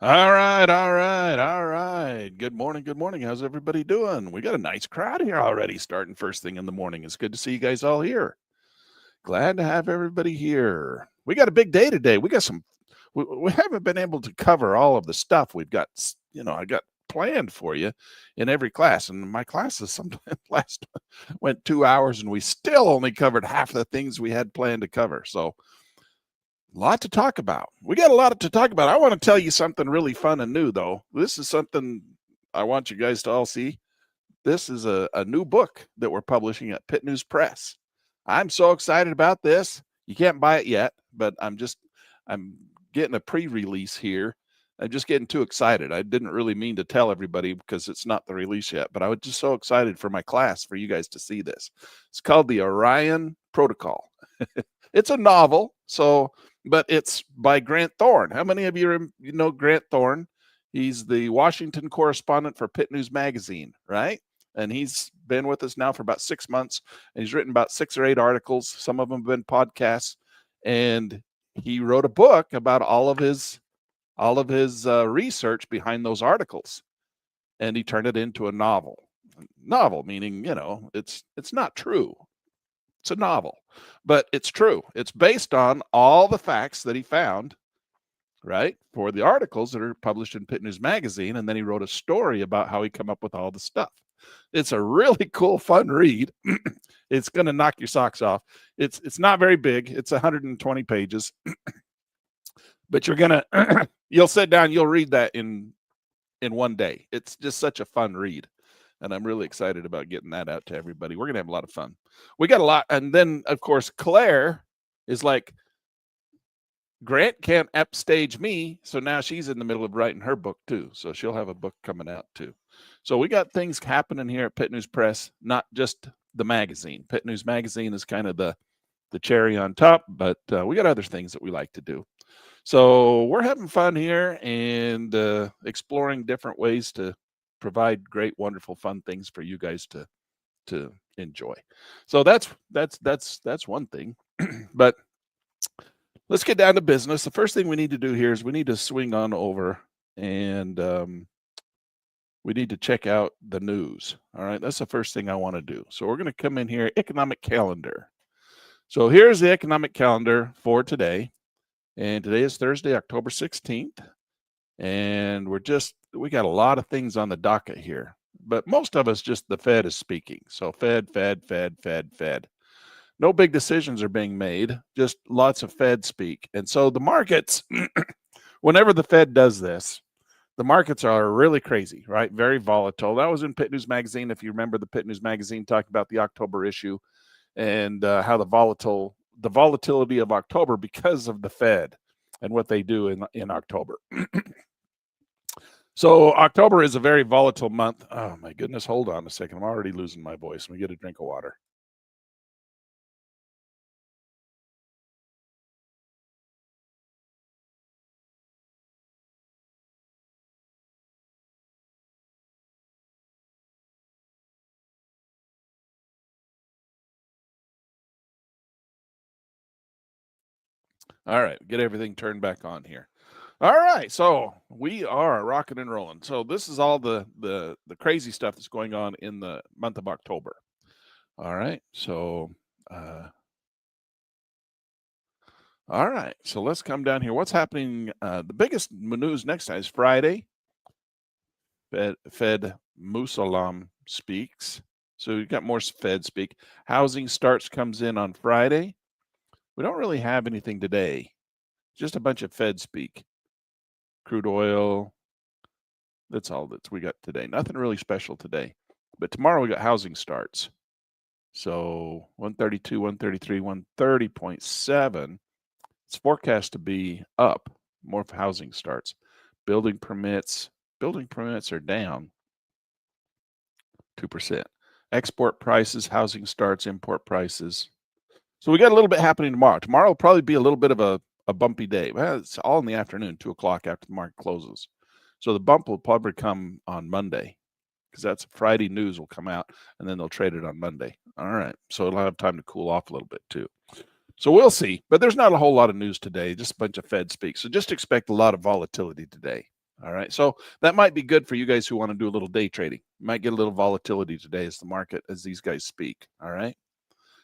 All right, all right, all right. Good morning, good morning. How's everybody doing? We got a nice crowd here already starting first thing in the morning. It's good to see you guys all here. Glad to have everybody here. We got a big day today. We haven't been able to cover all of the stuff we've got, I got planned for you in every class. And my classes sometimes went 2 hours and we still only covered half the things we had planned to cover. So a lot to talk about. We got a lot to talk about. I want to tell you something really fun and new, though. This is something I want you guys to all see. This is a new book that we're publishing at Pitt News Press. I'm so excited about this. You can't buy it yet, but I'm getting a pre-release here. I'm just getting too excited. I didn't really mean to tell everybody because it's not the release yet, but I was just so excited for my class for you guys to see this. It's called The Orion Protocol. It's a novel, but it's by Grant Thorne. How many of you know Grant Thorne? He's the Washington correspondent for Pitt News Magazine, right? And he's been with us now for about 6 months, and he's written about 6 or 8 articles. Some of them have been podcasts, and he wrote a book about all of his research behind those articles, and he turned it into a novel. Novel meaning, it's not true. It's a novel, but it's true. It's based on all the facts that he found, right, for the articles that are published in Pitt News Magazine, and then he wrote a story about how he come up with all the stuff. It's a really cool, fun read. It's going to knock your socks off. It's not very big. It's 120 pages, but you'll sit down, you'll read that in one day. It's just such a fun read. And I'm really excited about getting that out to everybody. We're going to have a lot of fun. We got a lot. And then, of course, Claire is like, Grant can't upstage me. So now she's in the middle of writing her book, too. So she'll have a book coming out, too. So we got things happening here at Pitt News Press, not just the magazine. Pitt News Magazine is kind of the cherry on top, but we got other things that we like to do. So we're having fun here and exploring different ways to provide great, wonderful, fun things for you guys to enjoy. So that's one thing. But let's get down to business. The first thing we need to do here is we need to swing on over and we need to check out the news. All right, that's the first thing I want to do. So we're going to come in here, economic calendar. So here's the economic calendar for today. And today is Thursday, October 16th. And we got a lot of things on the docket here, but most of us just the Fed is speaking. So Fed. No big decisions are being made, just lots of Fed speak. And so the markets, whenever the Fed does this, the markets are really crazy, right? Very volatile. That was in Pitt News Magazine. If you remember, the Pitt News Magazine talked about the October issue and how the volatility of October because of the Fed and what they do in October. So October is a very volatile month. Oh my goodness, hold on a second. I'm already losing my voice. Let me get a drink of water. All right, get everything turned back on here. All right, so we are rocking and rolling. So this is all the crazy stuff that's going on in the month of October. All right, so all right, so let's come down here. What's happening? The biggest news next time is Friday. Fed Musalam speaks. So you got more Fed speak. Housing starts comes in on Friday. We don't really have anything today. Just a bunch of Fed speak. Crude oil. That's all that we got today. Nothing really special today. But tomorrow we got housing starts. So 132, 133, 130.7. It's forecast to be up. More housing starts. Building permits are down 2%. Export prices, housing starts, import prices. So we got a little bit happening tomorrow. Tomorrow will probably be a little bit of a bumpy day. Well, it's all in the afternoon, 2 o'clock after the market closes. So the bump will probably come on Monday because that's Friday news will come out and then they'll trade it on Monday. All right. So it'll have time to cool off a little bit too. So we'll see. But there's not a whole lot of news today, just a bunch of Fed speak. So just expect a lot of volatility today. All right. So that might be good for you guys who want to do a little day trading. You might get a little volatility today as the market, as these guys speak. All right.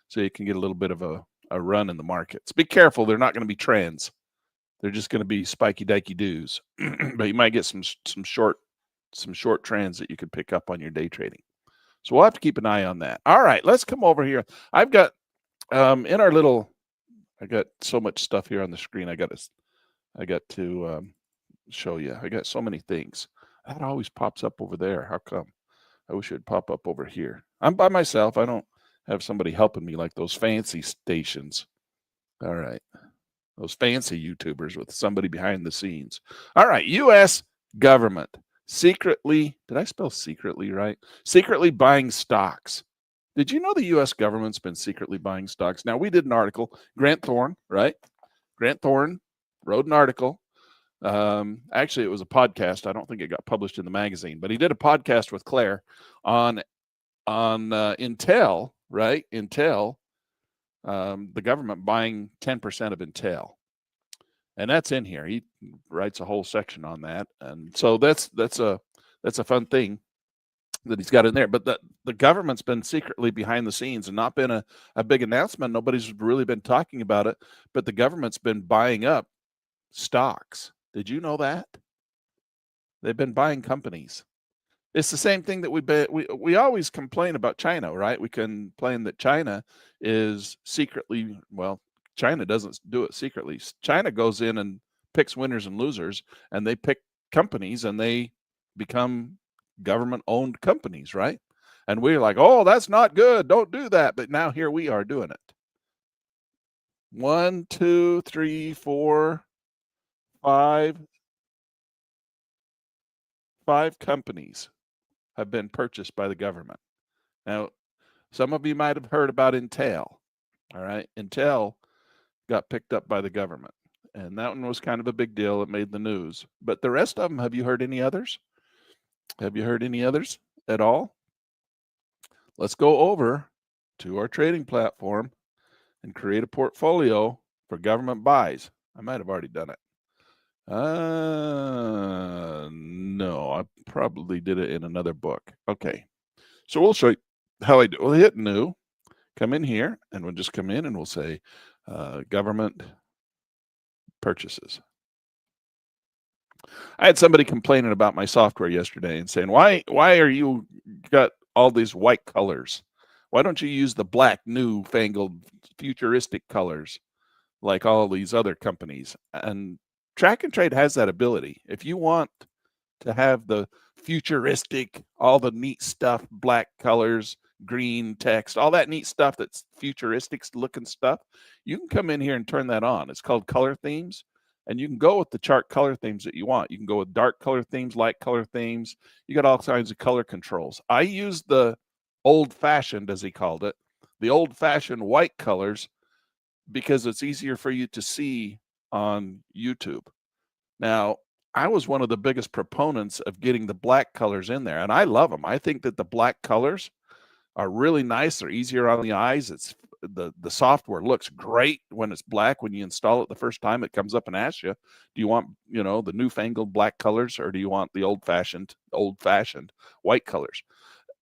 So you can get a little bit of a run in the markets. Be careful. They're not going to be trends. They're just going to be spiky dikey doos. But you might get some short trends that you could pick up on your day trading. So we'll have to keep an eye on that. All right, let's come over here. I've got in our little, I got so much stuff here on the screen. I got to show you. I got so many things. That always pops up over there. How come? I wish it'd pop up over here. I'm by myself. I don't have somebody helping me like those fancy stations. All right. Those fancy YouTubers with somebody behind the scenes. All right. U.S. government secretly, did I spell secretly right? Secretly buying stocks. Did you know the U.S. government's been secretly buying stocks? Now, we did an article. Grant Thorne, right? Grant Thorne wrote an article. Actually, it was a podcast. I don't think it got published in the magazine, but he did a podcast with Claire on Intel, right? Intel, the government buying 10% of Intel, and that's in here. He writes a whole section on that, and so that's a fun thing that he's got in there. But the government's been secretly behind the scenes and not been a big announcement. Nobody's really been talking about it, but the government's been buying up stocks. Did you know that? They've been buying companies. It's the same thing that we always complain about China, right? We complain that China is secretly, well, China doesn't do it secretly. China goes in and picks winners and losers, and they pick companies and they become government-owned companies, right? And we're like, oh, that's not good. Don't do that. But now here we are doing it. 1, 2, 3, 4, 5 companies have been purchased by the government. Now, some of you might have heard about Intel. All right. Intel got picked up by the government, and that one was kind of a big deal. It made the news. But the rest of them, have you heard any others? Have you heard any others at all? Let's go over to our trading platform and create a portfolio for government buys. I might have already done it. No, I probably did it in another book. Okay. So we'll show you how I do. We'll hit new, come in here, and we'll just come in and we'll say government purchases. I had somebody complaining about my software yesterday and saying, why are you got all these white colors? Why don't you use the black, newfangled, futuristic colors like all these other companies? And Track and Trade has that ability. If you want to have the futuristic, all the neat stuff, black colors, green text, all that neat stuff that's futuristic looking stuff, you can come in here and turn that on. It's called color themes. And you can go with the chart color themes that you want. You can go with dark color themes, light color themes. You got all kinds of color controls. I use the old-fashioned, as he called it, the old-fashioned white colors because it's easier for you to see on YouTube. Now, I was one of the biggest proponents of getting the black colors in there, and I love them. I think that the black colors are really nice. They're easier on the eyes. It's the software looks great when it's black. When you install it the first time, it comes up and asks you, do you want, the newfangled black colors, or do you want the old-fashioned white colors?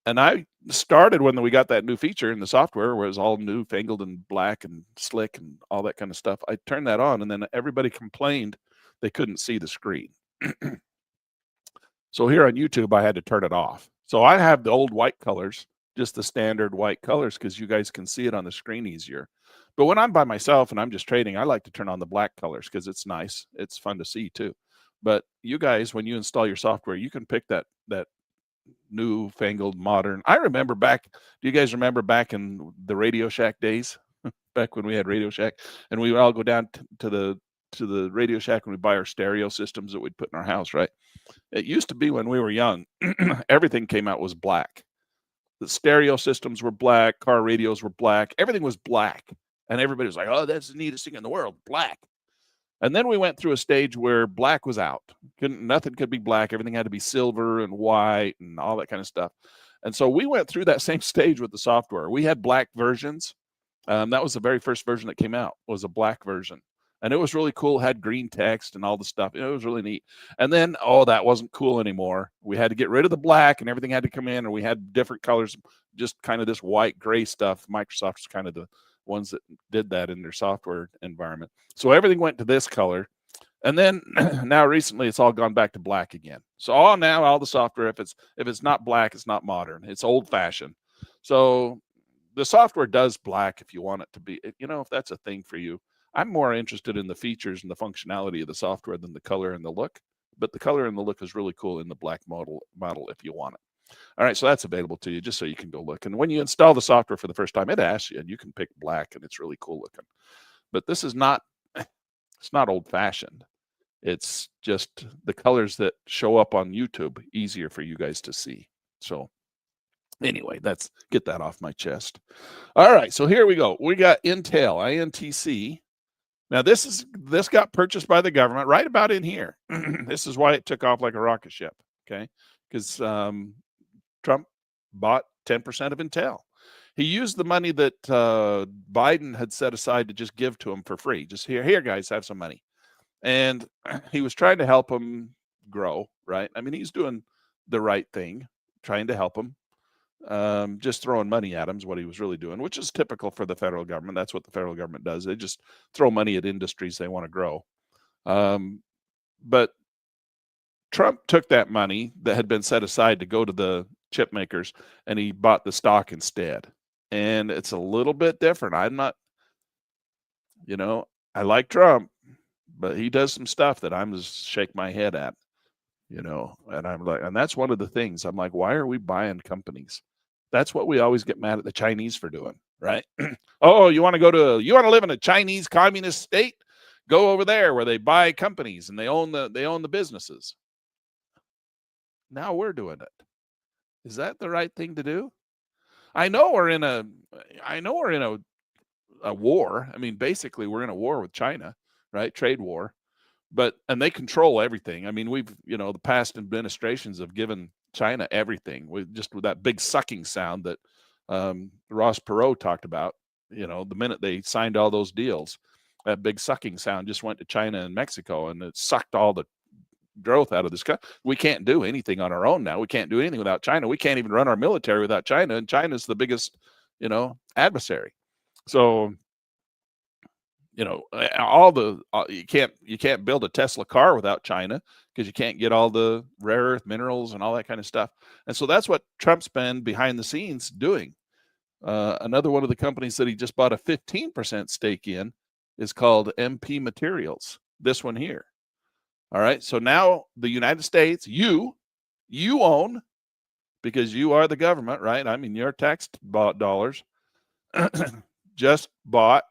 And I started when we got that new feature in the software where it was all newfangled and black and slick and all that kind of stuff. I turned that on, and then everybody complained they couldn't see the screen. So here on YouTube, I had to turn it off. So I have the old white colors, just the standard white colors, because you guys can see it on the screen easier. But when I'm by myself and I'm just trading, I like to turn on the black colors because it's nice. It's fun to see too. But you guys, when you install your software, you can pick that newfangled modern. I remember back, do you guys remember back in the Radio Shack days? Back when we had Radio Shack, and we would all go down to the Radio Shack and we buy our stereo systems that we'd put in our house, right? It used to be when we were young, everything came out was black. The stereo systems were black, car radios were black, everything was black. And everybody was like, oh, that's the neatest thing in the world, black. And then we went through a stage where black was out. Nothing could be black. Everything had to be silver and white and all that kind of stuff. And so we went through that same stage with the software. We had black versions. That was the very first version that came out, was a black version. And it was really cool. It had green text and all the stuff. It was really neat. And then, oh, that wasn't cool anymore. We had to get rid of the black and everything had to come in, or we had different colors, just kind of this white gray stuff. Microsoft was kind of the ones that did that in their software environment. So everything went to this color. And then now recently it's all gone back to black again. So all the software, if it's not black, it's not modern. It's old fashioned. So the software does black if you want it to be, if that's a thing for you. I'm more interested in the features and the functionality of the software than the color and the look. But the color and the look is really cool in the black model if you want it. All right, so that's available to you just so you can go look. And when you install the software for the first time, it asks you, and you can pick black, and it's really cool looking. But this is not, it's not old-fashioned. It's just the colors that show up on YouTube easier for you guys to see. So anyway, get that off my chest. All right, so here we go. We got Intel, INTC. Now this got purchased by the government right about in here. This is why it took off like a rocket ship, okay? Because Trump bought 10% of Intel. He used the money that Biden had set aside to just give to him for free. Just here, guys, have some money. And he was trying to help him grow, right? I mean, he's doing the right thing, trying to help him. Just throwing money at him is what he was really doing, which is typical for the federal government. That's what the federal government does. They just throw money at industries they want to grow. But Trump took that money that had been set aside to go to the chip makers, and he bought the stock instead. And it's a little bit different. I'm not, I like Trump, but he does some stuff that I'm just shake my head at, and I'm like, and that's one of the things I'm like, why are we buying companies? That's what we always get mad at the Chinese for doing, right? Oh, you want to live in a Chinese communist state? Go over there where they buy companies and they own the businesses. Now we're doing it. Is that the right thing to do? I know we're in a war. I mean, basically we're in a war with China, right? Trade war. And they control everything. I mean, the past administrations have given China everything with that big sucking sound that Ross Perot talked about. The minute they signed all those deals, that big sucking sound just went to China and Mexico, and it sucked all the growth out of this country. We can't do anything on our own now. We can't do anything without China. We can't even run our military without China, and China's the biggest, adversary. So you can't build a Tesla car without China because you can't get all the rare earth minerals and all that kind of stuff. And so that's what Trump's been behind the scenes doing. Another one of the companies that he just bought a 15% stake in is called MP Materials. This one here. All right. So now the United States, you own, because you are the government, right? I mean, your tax dollars just bought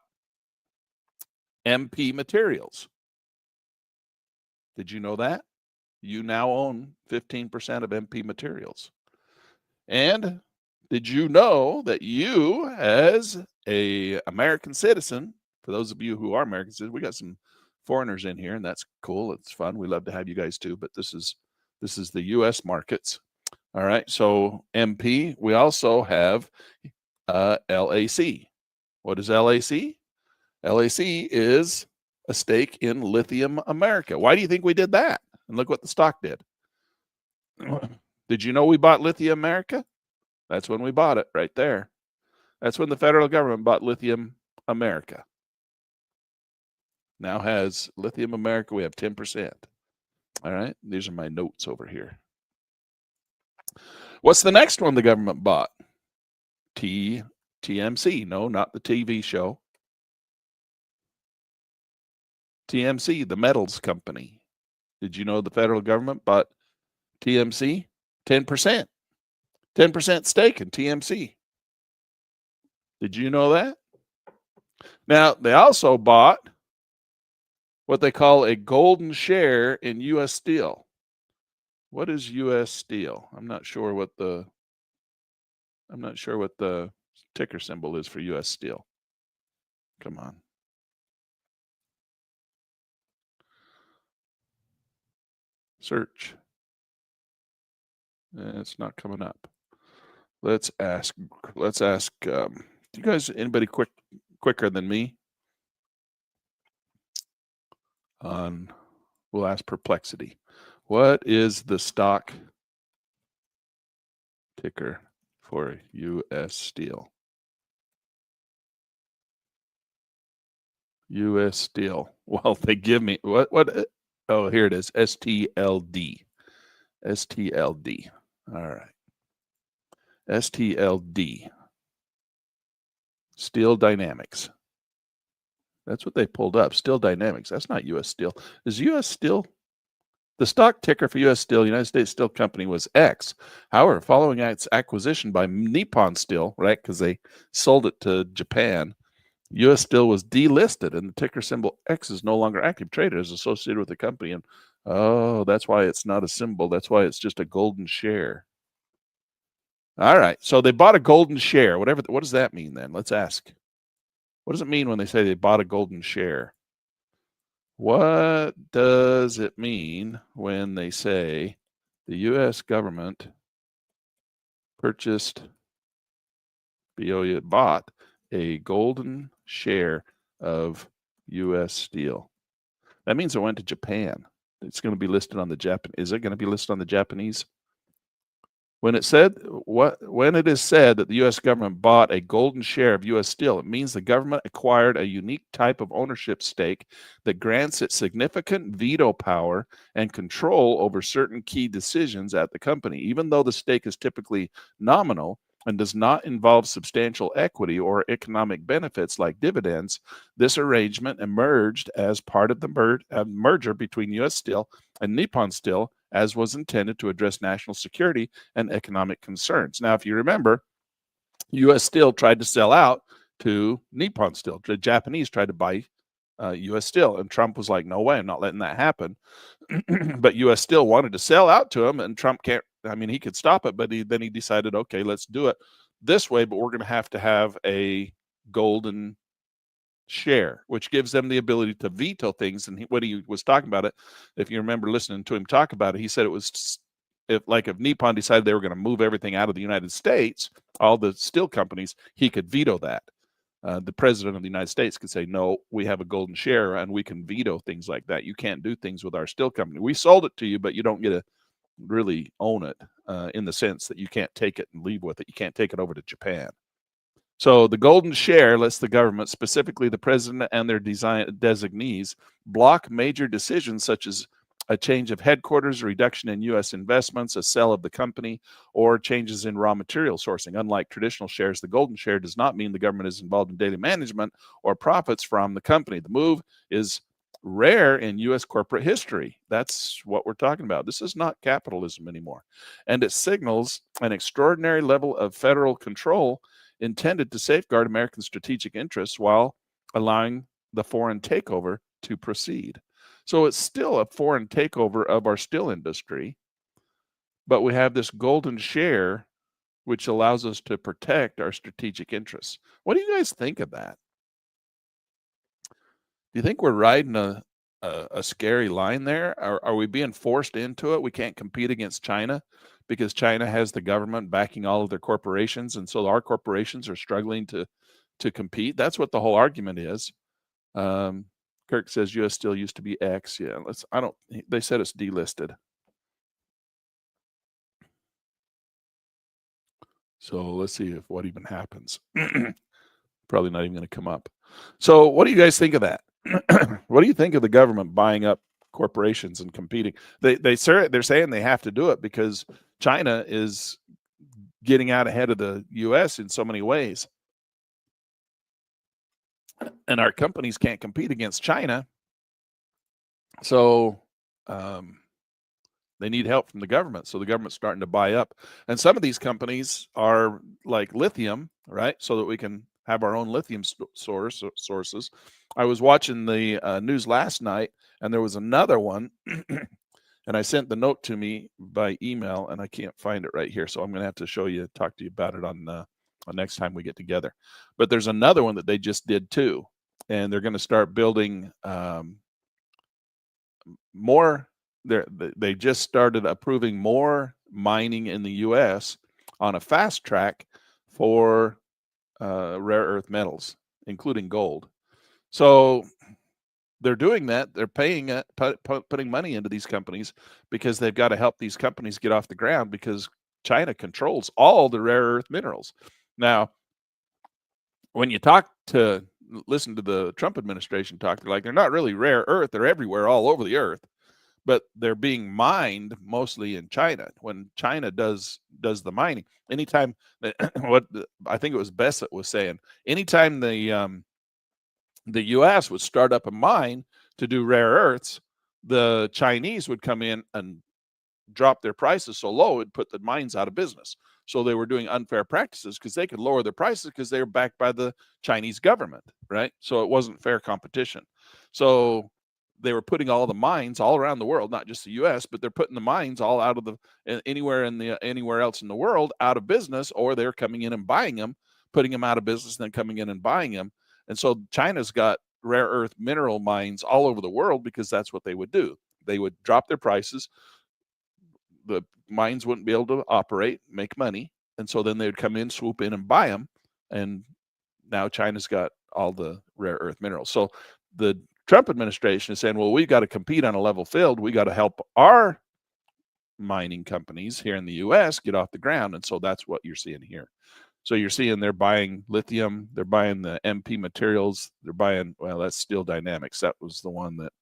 MP Materials. Did you know that? You now own 15% of MP Materials. And did you know that you, as a American citizen, for those of you who are American citizens, we got some foreigners in here, and that's cool. It's fun. We love to have you guys too, but this is the U.S. markets. All right. So MP, we also have LAC. What is LAC? LAC is a stake in Lithium America. Why do you think we did that? And look what the stock did. Did you know we bought Lithium America? That's when we bought it right there. That's when the federal government bought Lithium America. Now has Lithium America, we have 10%. All right, these are my notes over here. What's the next one the government bought? TMC. No, not the TV show. TMC, the metals company. Did you know the federal government bought TMC? 10%. 10% stake in TMC. Did you know that? Now, they also bought what they call a golden share in U.S. Steel. What is U.S. Steel? I'm not sure what the ticker symbol is for U.S. Steel. Come on. Search. It's not coming up. Let's ask. Do you guys, anybody quicker than me? We'll ask Perplexity. What is the stock ticker for U.S. Steel? U.S. Steel. Well, they give me what? Oh, here it is. STLD. STLD. All right. STLD. Steel Dynamics. That's what they pulled up. Steel Dynamics. That's not U.S. Steel. Is U.S. Steel? The stock ticker for U.S. Steel, United States Steel Company, was X. However, following its acquisition by Nippon Steel, right, because they sold it to Japan, U.S. Steel was delisted, and the ticker symbol X is no longer active. Traders associated with the company, and oh, that's why it's not a symbol. That's why it's just a golden share. All right, so they bought a golden share. What does that mean then? Let's ask. What does it mean when they say they bought a golden share? What does it mean when they say the U.S. government bought a golden share of U.S. Steel? That means it went to Japan. It's going to be listed on the Japan. Is it going to be listed on the Japanese? When it is said that the U.S. government bought a golden share of U.S. Steel, it means the government acquired a unique type of ownership stake that grants it significant veto power and control over certain key decisions at the company. Even though the stake is typically nominal and does not involve substantial equity or economic benefits like dividends, this arrangement emerged as part of the merger between U.S. Steel and Nippon Steel, as was intended to address national security and economic concerns. Now, if you remember, U.S. Steel tried to sell out to Nippon Steel. The Japanese tried to buy U.S. Steel, and Trump was like, no way, I'm not letting that happen. But U.S. Steel wanted to sell out to him, and Trump can't. I mean, he could stop it, but then he decided, okay, let's do it this way, but we're going to have a golden share, which gives them the ability to veto things. And when he was talking about it, if you remember listening to him talk about it, he said it was if Nippon decided they were going to move everything out of the United States, all the steel companies, he could veto that. The president of the United States could say, no, we have a golden share and we can veto things like that. You can't do things with our steel company. We sold it to you, but you don't get to really own it in the sense that you can't take it and leave with it. You can't take it over to Japan. So the golden share lets the government, specifically the president and their designees, block major decisions such as a change of headquarters, a reduction in U.S. investments, a sale of the company, or changes in raw material sourcing. Unlike traditional shares, the golden share does not mean the government is involved in daily management or profits from the company. The move is rare in U.S. corporate history. That's what we're talking about. This is not capitalism anymore. And it signals an extraordinary level of federal control intended to safeguard American strategic interests while allowing the foreign takeover to proceed. So it's still a foreign takeover of our steel industry, but we have this golden share which allows us to protect our strategic interests. What do you guys think of that? Do you think we're riding a scary line there? Are we being forced into it? We can't compete against China because China has the government backing all of their corporations, and so our corporations are struggling to compete. That's what the whole argument is. Kirk says U.S. Steel used to be X. Yeah, they said it's delisted. So let's see what even happens. Probably not even going to come up. So what do you guys think of that? What do you think of the government buying up corporations and competing? They're saying they have to do it because China is getting out ahead of the U.S. in so many ways. And our companies can't compete against China. So they need help from the government. So the government's starting to buy up. And some of these companies are like lithium, right? So that we can have our own lithium sources. I was watching the news last night, and there was another one. And I sent the note to me by email, and I can't find it right here. So I'm going to have to talk to you about it on next time we get together. But there's another one that they just did too. And they're going to start building more. They just started approving more mining in the U.S. on a fast track for rare earth metals, including gold. So they're doing that. They're paying it, putting money into these companies because they've got to help these companies get off the ground because China controls all the rare earth minerals. Now, when you listen to the Trump administration talk, they're like, they're not really rare earth. They're everywhere, all over the earth, but they're being mined mostly in China. When China does the mining, anytime what I think it was Bessett was saying, anytime the U.S. would start up a mine to do rare earths, the Chinese would come in and drop their prices so low it'd put the mines out of business. So they were doing unfair practices because they could lower their prices because they were backed by the Chinese government, right? So it wasn't fair competition. So they were putting all the mines all around the world, not just the U.S., but they're putting the mines all out of anywhere else in the world out of business, or they're coming in and buying them, putting them out of business, and then coming in and buying them. And so China's got rare earth mineral mines all over the world because that's what they would do. They would drop their prices. The mines wouldn't be able to operate, make money. And so then they would come in, swoop in, and buy them. And now China's got all the rare earth minerals. So the Trump administration is saying, well, we've got to compete on a level field. We got to help our mining companies here in the U.S. get off the ground. And so that's what you're seeing here. So you're seeing they're buying lithium, they're buying the MP materials, they're buying, well, that's Steel Dynamics. That was the one that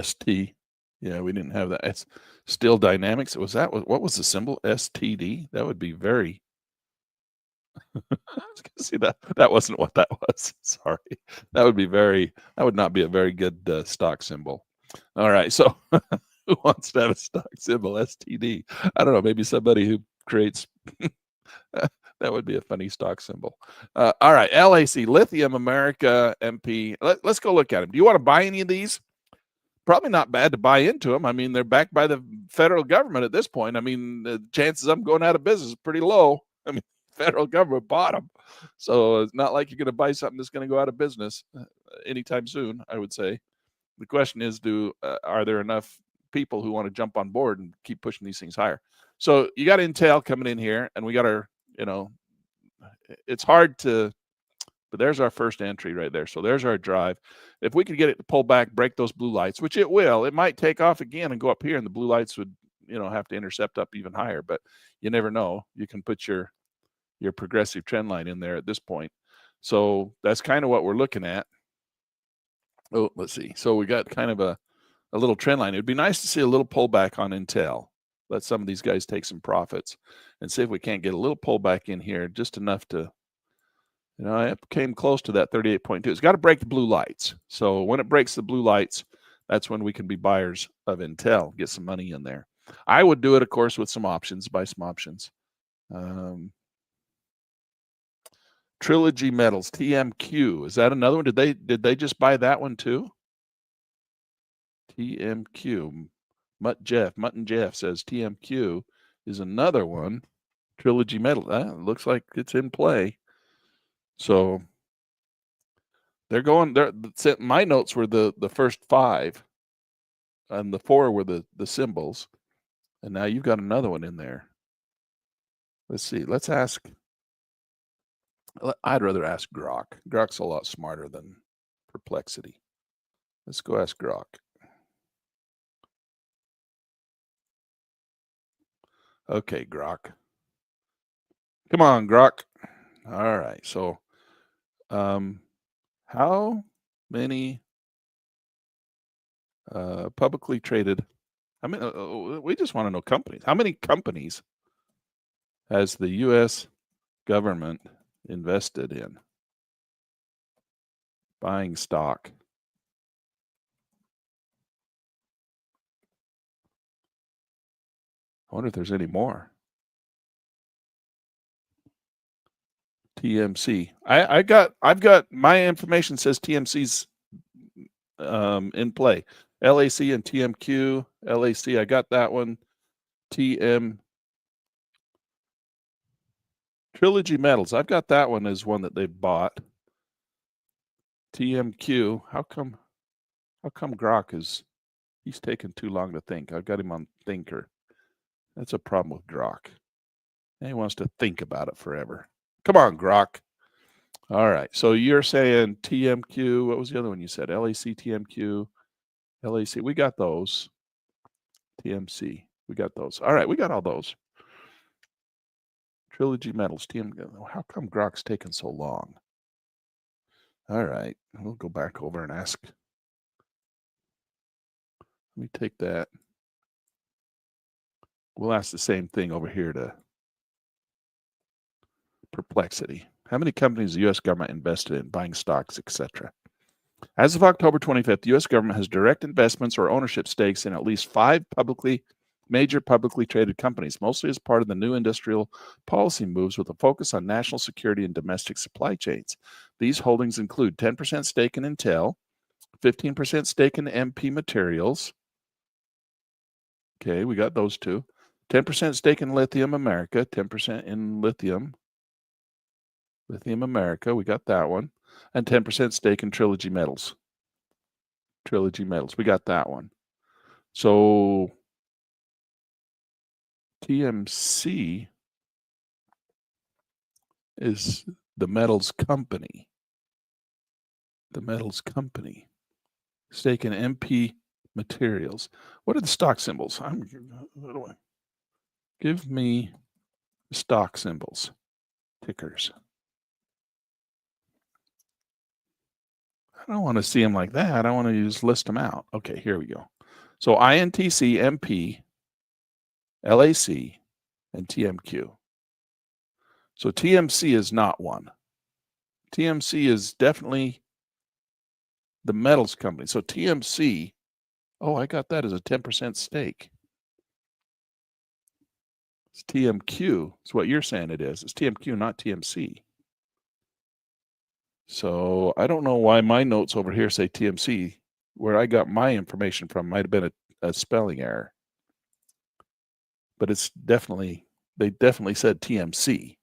ST. Yeah, we didn't have that. It's Steel Dynamics. What was the symbol? STD? That would be very I was gonna see that wasn't what that was. Sorry. That would not be a very good stock symbol. All right. So who wants to have a stock symbol? STD. I don't know, maybe somebody who creates that would be a funny stock symbol. All right, LAC, Lithium America MP. Let's go look at them. Do you want to buy any of these? Probably not bad to buy into them. I mean, they're backed by the federal government at this point. I mean, the chances of them going out of business is pretty low. I mean, federal government bought them. So it's not like you're going to buy something that's going to go out of business anytime soon, I would say. The question is, are there enough people who want to jump on board and keep pushing these things higher? So you got Intel coming in here, and we got it's hard to, but there's our first entry right there. So there's our drive. If we could get it to pull back, break those blue lights, which it will, it might take off again and go up here, and the blue lights would, have to intercept up even higher, but you never know. You can put your progressive trend line in there at this point. So that's kind of what we're looking at. Oh, let's see. So we got kind of a little trend line. It'd be nice to see a little pullback on Intel. Let some of these guys take some profits and see if we can't get a little pullback in here, just enough to, it came close to that 38.2. It's got to break the blue lights. So when it breaks the blue lights, that's when we can be buyers of Intel, get some money in there. I would do it, of course, with some options, buy some options. Trilogy Metals, TMQ. Is that another one? Did they just buy that one too? TMQ. Mutton Jeff says TMQ is another one. Trilogy Metal. Looks like it's in play. So they're going there. My notes were the first 5, and the 4 were the symbols. And now you've got another one in there. Let's see. Let's ask. I'd rather ask Grok. Grok's a lot smarter than Perplexity. Let's go ask Grok. Okay, Grok. Come on, Grok. All right. So, how many publicly traded? I mean, we just want to know companies. How many companies has the U.S. government invested in buying stock? I wonder if there's any more. TMC. I've got my information says TMC's in play. LAC and TMQ. LAC, I got that one. Trilogy Metals. I've got that one as one that they bought. TMQ. How come Grok he's taking too long to think? I've got him on thinker. That's a problem with Grok. He wants to think about it forever. Come on, Grok. All right. So you're saying TMQ. What was the other one you said? LAC, TMQ, LAC. We got those. TMC. We got those. All right. We got all those. Trilogy Metals. How come Grok's taking so long? All right. We'll go back over and ask. Let me take that. We'll ask the same thing over here to Perplexity. How many companies the U.S. government invested in, buying stocks, etc.? As of October 25th, the U.S. government has direct investments or ownership stakes in at least 5 major publicly traded companies, mostly as part of the new industrial policy moves with a focus on national security and domestic supply chains. These holdings include 10% stake in Intel, 15% stake in MP Materials. Okay, we got those two. 10% stake in Lithium America, 10% in Lithium America, we got that one. And 10% stake in Trilogy Metals. We got that one. So TMC is the metals company. Stake in MP Materials. What are the stock symbols? Give me the stock symbols, tickers. I don't want to see them like that. I want to just list them out. Okay, here we go. So INTC, MP, LAC, and TMQ. So TMC is not one. TMC is definitely the metals company. So TMC, oh, I got that as a 10% stake. It's TMQ. It's what you're saying it is. It's TMQ, not TMC. So I don't know why my notes over here say TMC. Where I got my information from might have been a spelling error. But it's definitely, they definitely said TMC.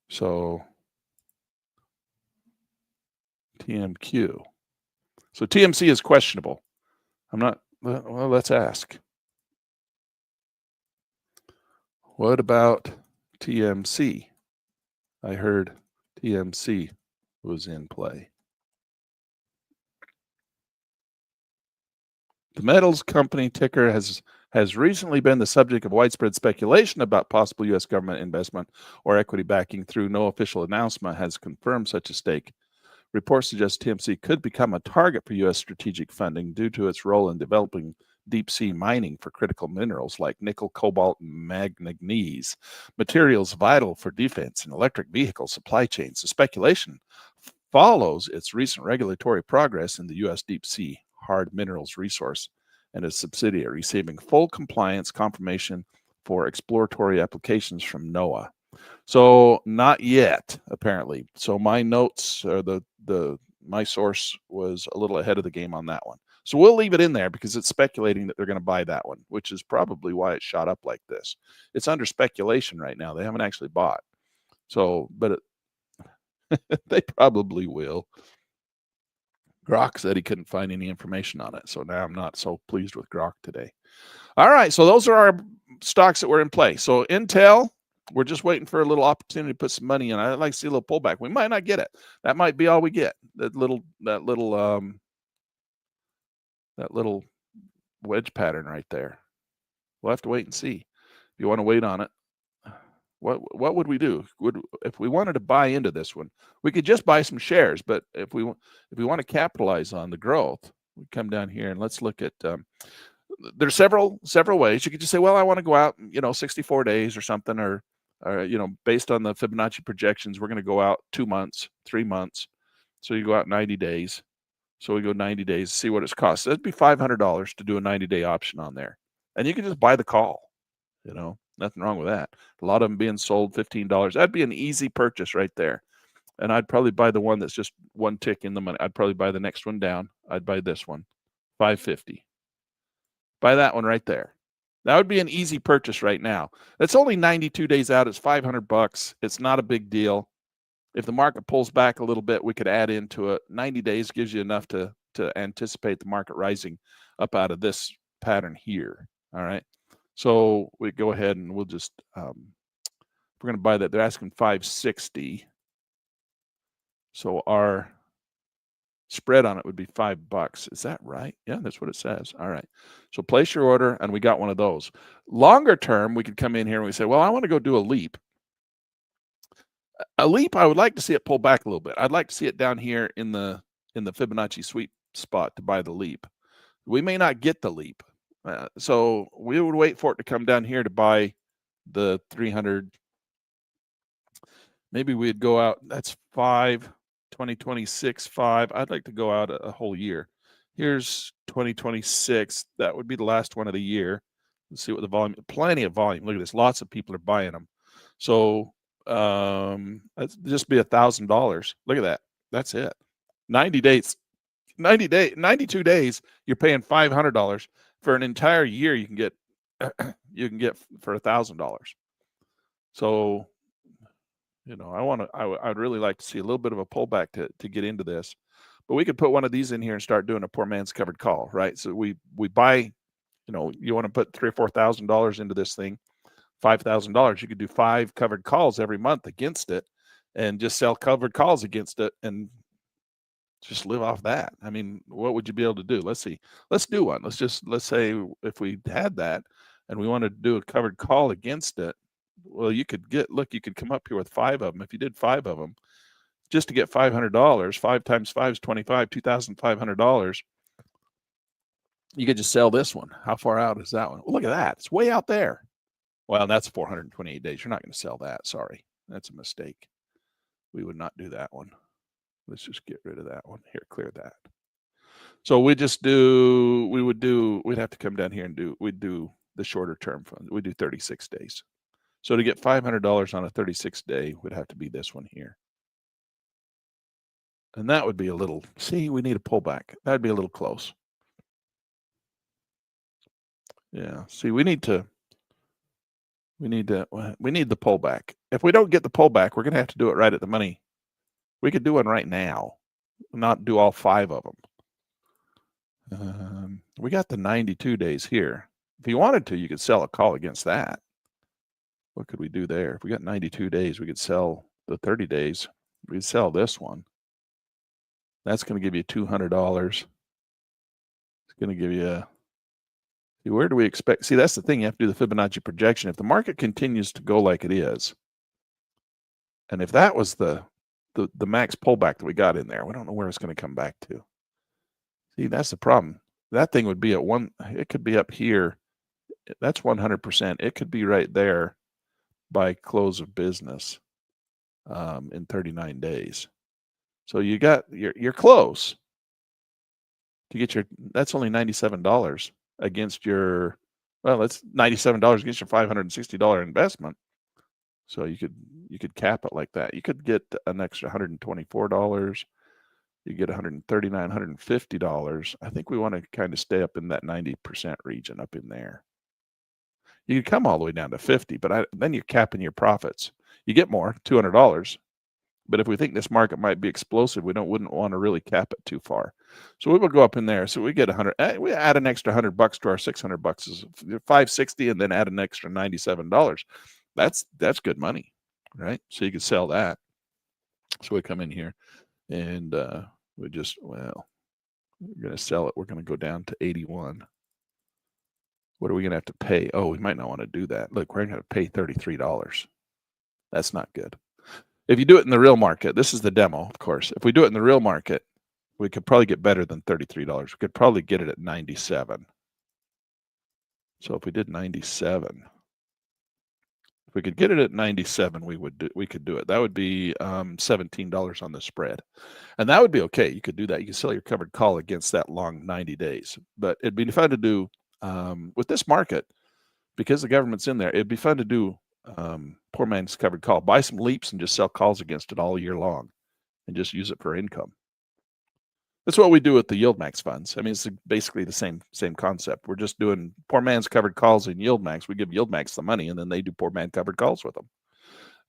So TMQ. So TMC is questionable. I'm not, well, let's ask. What about TMC? I heard TMC was in play. The metals company ticker has recently been the subject of widespread speculation about possible U.S. government investment or equity backing. Through no official announcement has confirmed such a stake. Reports suggest TMC could become a target for U.S. strategic funding due to its role in developing deep-sea mining for critical minerals like nickel, cobalt, and manganese, materials vital for defense and electric vehicle supply chains. The speculation follows its recent regulatory progress in the U.S. deep-sea hard minerals resource and its subsidiary receiving full compliance confirmation for exploratory applications from NOAA. So not yet, apparently. So my notes, or my source was a little ahead of the game on that one. So we'll leave it in there because it's speculating that they're going to buy that one, which is probably why it shot up like this. It's under speculation right now. They haven't actually bought. So, but they probably will. Grok said he couldn't find any information on it. So now I'm not so pleased with Grok today. All right. So those are our stocks that were in play. So Intel, we're just waiting for a little opportunity to put some money in. I'd like to see a little pullback. We might not get it. That might be all we get. That little wedge pattern right there. We'll have to wait and see. If you want to wait on it, what would we do? If we wanted to buy into this one, we could just buy some shares. But if we want to capitalize on the growth, we come down here and let's look at. There's several ways. You could just say, well, I want to go out, 64 days or something, or based on the Fibonacci projections, we're going to go out 2 months, 3 months. So you go out 90 days. So we go 90 days, see what it's costs. That'd be $500 to do a 90-day option on there. And you can just buy the call, nothing wrong with that. A lot of them being sold $15. That'd be an easy purchase right there. And I'd probably buy the one that's just one tick in the money. I'd probably buy the next one down. I'd buy this one, $550. Buy that one right there. That would be an easy purchase right now. It's only 92 days out. It's $500. It's not a big deal. If the market pulls back a little bit, we could add into it. 90 days gives you enough to anticipate the market rising up out of this pattern here. All right. So we go ahead and we'll just we're going to buy that, they're asking 560. So our spread on it would be $5. Is that right? Yeah, that's what it says. All right. So place your order, and we got one of those. Longer term, we could come in here and we say, well, I want to go do a leap. A leap, I would like to see it pull back a little bit. I'd like to see it down here in the Fibonacci sweet spot to buy the leap. We may not get the leap. So we would wait for it to come down here to buy the 300. Maybe we'd go out. That's 2026, 5. I'd like to go out a whole year. Here's 2026. That would be the last one of the year. Let's see what the volume, plenty of volume. Look at this. Lots of people are buying them. So that's just be $1,000. Look at that. That's it. 90 days, 92 days, you're paying $500 for an entire year. You can get for $1,000. So, you know, I'd really like to see a little bit of a pullback to get into this, but we could put one of these in here and start doing a poor man's covered call, right? So we buy, you know, you want to put $3,000 or $4,000 into this thing, $5,000. You could do 5 covered calls every month against it, and just sell covered calls against it, and just live off that. I mean, what would you be able to do? Let's see. Let's do one. Let's say if we had that and we wanted to do a covered call against it, well, you could come up here with 5 of them. If you did 5 of them, just to get $500, 5 times 5 is 25, $2,500. You could just sell this one. How far out is that one? Well, look at that. It's way out there. Well, that's 428 days. You're not going to sell that. Sorry. That's a mistake. We would not do that one. Let's just get rid of that one. Here, clear that. So we'd have to come down here and we'd do the shorter term fund. We'd do 36 days. So to get $500 on a 36 day would have to be this one here. And that would be a little, see, we need a pullback. That'd be a little close. Yeah, see, we need the pullback. If we don't get the pullback, we're going to have to do it right at the money. We could do one right now, not do all 5 of them. We got the 92 days here. If you wanted to, you could sell a call against that. What could we do there? If we got 92 days, we could sell the 30 days. We'd sell this one. That's going to give you $200. It's going to give you see, where do we expect? See, that's the thing. You have to do the Fibonacci projection. If the market continues to go like it is, and if that was the max pullback that we got in there, we don't know where it's going to come back to. See, that's the problem. That thing would be at one. It could be up here. That's 100%. It could be right there by close of business in 39 days. So you're close to get that's only $97 against your, well, it's $97 against your $560 investment. So you could cap it like that. You could get an extra $124. You get $139, $150. I think we want to kind of stay up in that 90% region up in there. You could come all the way down to 50, but then you're capping your profits. You get more, $200. But if we think this market might be explosive, we wouldn't want to really cap it too far. So we will go up in there. So we get 100. We add an extra $100 to our $600 is $560, and then add an extra $97. That's good money, right? So you could sell that. So we come in here, and we're going to sell it. We're going to go down to 81. What are we going to have to pay? Oh, we might not want to do that. Look, we're going to pay $33. That's not good. If you do it in the real market, this is the demo, of course. If we do it in the real market, we could probably get better than $33. We could probably get it at 97. So if we did 97, if we could get it at 97, we could do it. That would be $17 on the spread. And that would be okay. You could do that. You could sell your covered call against that long 90 days. But it'd be fun to do with this market, because the government's in there, it'd be fun to do poor man's covered call. Buy some leaps and just sell calls against it all year long and just use it for income. That's what we do with the yield max funds. I mean, it's basically the same concept. We're just doing poor man's covered calls in yield max. We give yield max the money, and then they do poor man covered calls with them.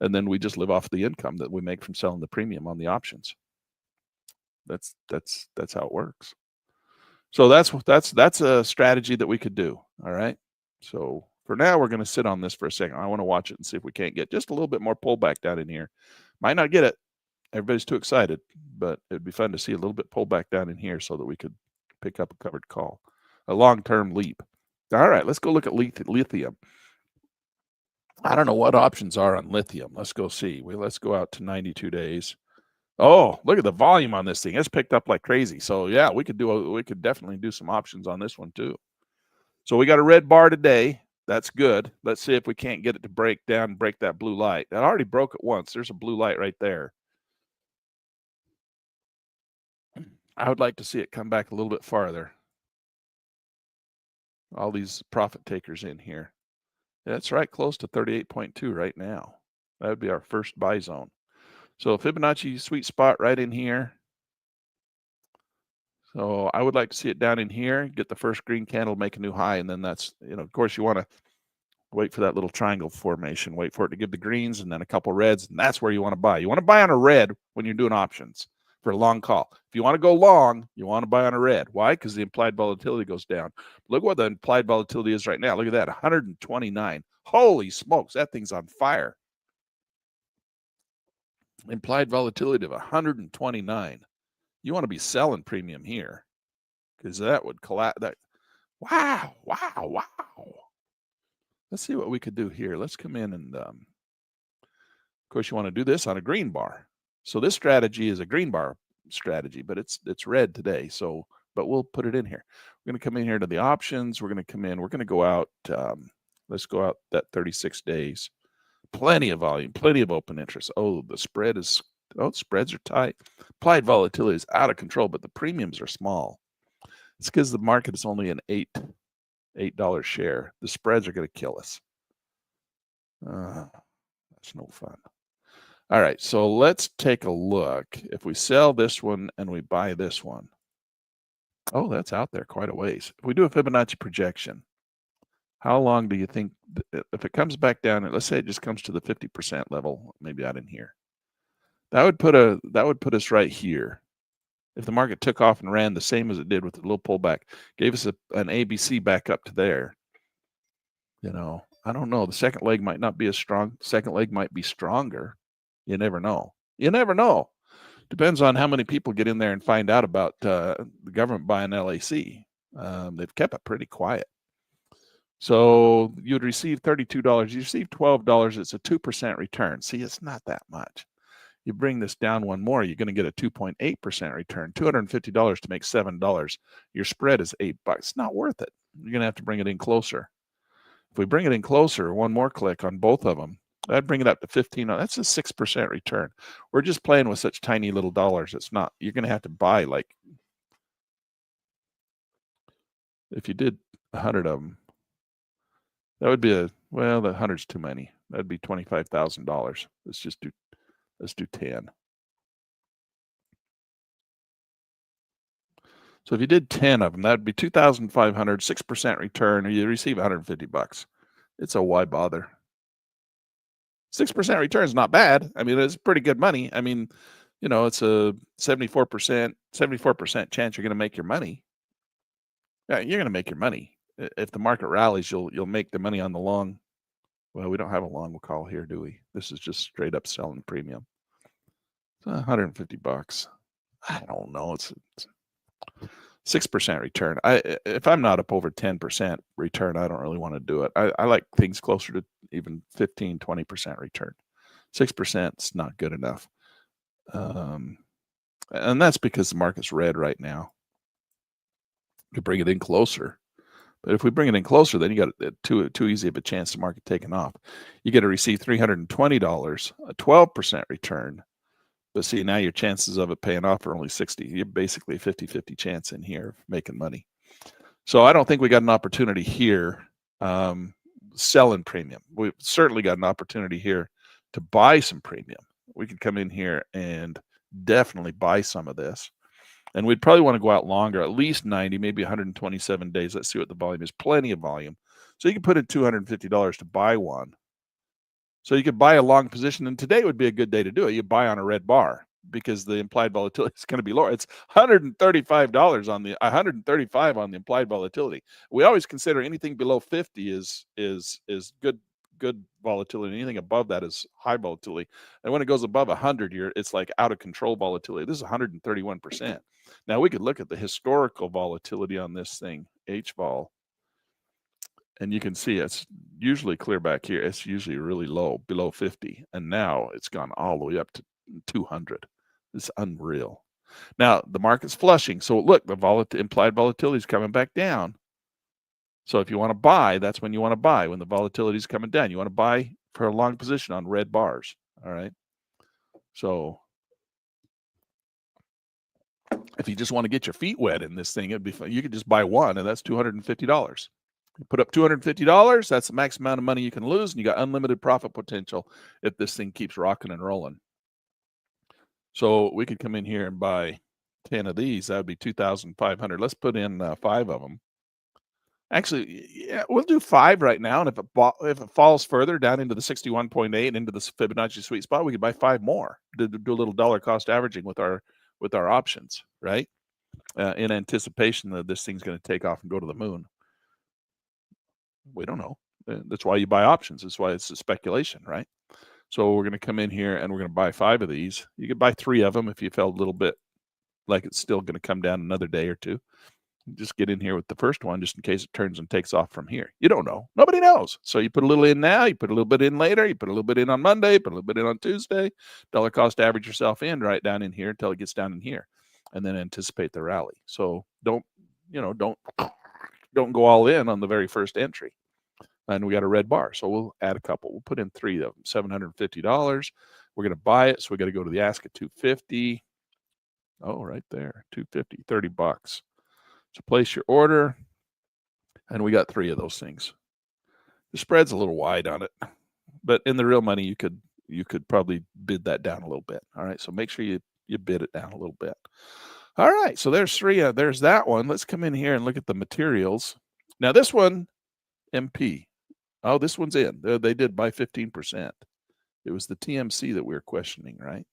And then we just live off the income that we make from selling the premium on the options. That's how it works. So that's a strategy that we could do. All right. So For now, we're going to sit on this for a second. I want to watch it and see if we can't get just a little bit more pullback down in here. Might not get it. Everybody's too excited, but it'd be fun to see a little bit pullback down in here so that we could pick up a covered call, a long-term leap. All right, let's go look at lithium. I don't know what options are on lithium. Let's go see. Let's go out to 92 days. Oh, look at the volume on this thing. It's picked up like crazy. So yeah, we could definitely do some options on this one too. So we got a red bar today. That's good. Let's see if we can't get it to break down and break that blue light. It already broke it once. There's a blue light right there. I would like to see it come back a little bit farther. All these profit takers in here. That's right close to 38.2 right now. That would be our first buy zone. So Fibonacci sweet spot right in here. So I would like to see it down in here, get the first green candle, make a new high, and then that's, of course, you want to wait for that little triangle formation, wait for it to give the greens and then a couple reds, and that's where you want to buy. You want to buy on a red when you're doing options for a long call. If you want to go long, you want to buy on a red. Why? Because the implied volatility goes down. Look what the implied volatility is right now. Look at that, 129. Holy smokes, that thing's on fire. Implied volatility of 129. You want to be selling premium here because that would collapse. Wow. Let's see what we could do here. Let's come in and, of course, you want to do this on a green bar. So this strategy is a green bar strategy, but it's red today. So, but we'll put it in here. We're going to come in here to the options. We're going to come in. We're going to go out. Let's go out that 36 days. Plenty of volume, plenty of open interest. Oh, the spreads are tight. Implied volatility is out of control, but the premiums are small. It's because the market is only an $8 share. The spreads are going to kill us. That's no fun. All right, so let's take a look. If we sell this one and we buy this one, oh, that's out there quite a ways. If we do a Fibonacci projection, how long do you think, if it comes back down, let's say it just comes to the 50% level, maybe out in here, that would put us right here. If the market took off and ran the same as it did with the little pullback, gave us an ABC back up to there, I don't know. The second leg might not be as strong. The second leg might be stronger. You never know. Depends on how many people get in there and find out about the government buying LAC. They've kept it pretty quiet. So you'd receive $32. You receive $12. It's a 2% return. See, it's not that much. You bring this down one more, you're going to get a 2.8% return. $250 to make $7. Your spread is $8. It's not worth it. You're going to have to bring it in closer. If we bring it in closer, one more click on both of them, that'd bring it up to 15. That's a 6% return. We're just playing with such tiny little dollars. It's not. You're going to have to buy, like, if you did 100 of them, that would be the 100's too many. That'd be $25,000. Let's do 10. So if you did 10 of them, that'd be 2,500, 6% return, or you receive $150. It's a why bother? 6% return is not bad. I mean, it's pretty good money. I mean, it's a 74% chance you're going to make your money. Yeah, you're going to make your money. If the market rallies, you'll make the money on the long. Well, we don't have a long call here, do we? This is just straight up selling premium. It's $150. I don't know. It's 6% return. If I'm not up over 10% return, I don't really want to do it. I like things closer to even 15, 20% return. 6% is not good enough. And that's because the market's red right now. You bring it in closer. But if we bring it in closer, then you got too easy of a chance the market taking off. You get to receive $320, a 12% return. But see, now your chances of it paying off are only 60. You're basically a 50-50 chance in here of making money. So I don't think we got an opportunity here selling premium. We've certainly got an opportunity here to buy some premium. We could come in here and definitely buy some of this. And we'd probably want to go out longer, at least 90, maybe 127 days. Let's see what the volume is. Plenty of volume. So you can put in $250 to buy one. So you could buy a long position, and today would be a good day to do it. You buy on a red bar because the implied volatility is going to be lower. It's $135 on the 135 on the implied volatility. We always consider anything below 50 is good volatility. Anything above that is high volatility. And when it goes above 100, it's like out of control volatility. This is 131%. Now we could look at the historical volatility on this thing, HVOL, and you can see it's usually clear back here. It's usually really low, below 50, and now it's gone all the way up to 200. It's unreal. Now the market's flushing, so look, the implied volatility is coming back down. So if you want to buy, that's when you want to buy, when the volatility is coming down. You want to buy for a long position on red bars. All right. So if you just want to get your feet wet in this thing, it'd be fun. You could just buy one, and that's $250. You put up $250, that's the max amount of money you can lose, and you got unlimited profit potential if this thing keeps rocking and rolling. So we could come in here and buy 10 of these. That would be 2,500. Let's put in 5 of them. Actually, yeah, we'll do 5 right now, and if it falls further down into the 61.8 and into the Fibonacci sweet spot, we could buy 5 more. Do a little dollar cost averaging with our options, right? In anticipation that this thing's going to take off and go to the moon. We don't know. That's why you buy options. That's why it's a speculation, right? So we're going to come in here and we're going to buy 5 of these. You could buy 3 of them if you felt a little bit like it's still going to come down another day or two. Just get in here with the first one just in case it turns and takes off from here. You don't know. Nobody knows. So you put a little in now, you put a little bit in later, you put a little bit in on Monday, put a little bit in on Tuesday. Dollar cost average yourself in right down in here until it gets down in here, and then anticipate the rally. So don't go all in on the very first entry. And we got a red bar, so we'll add a couple. We'll put in 3 of them, $750. We're going to buy it, so we got to go to the ask at $250. Oh, right there, $250, $30. So place your order, and we got 3 of those things. The spread's a little wide on it, but in the real money, you could probably bid that down a little bit. All right, so make sure you bid it down a little bit. All right, so there's 3. There's that one. Let's come in here and look at the materials. Now this one, MP. Oh, this one's in. They did by 15%. It was the TMC that we were questioning, right?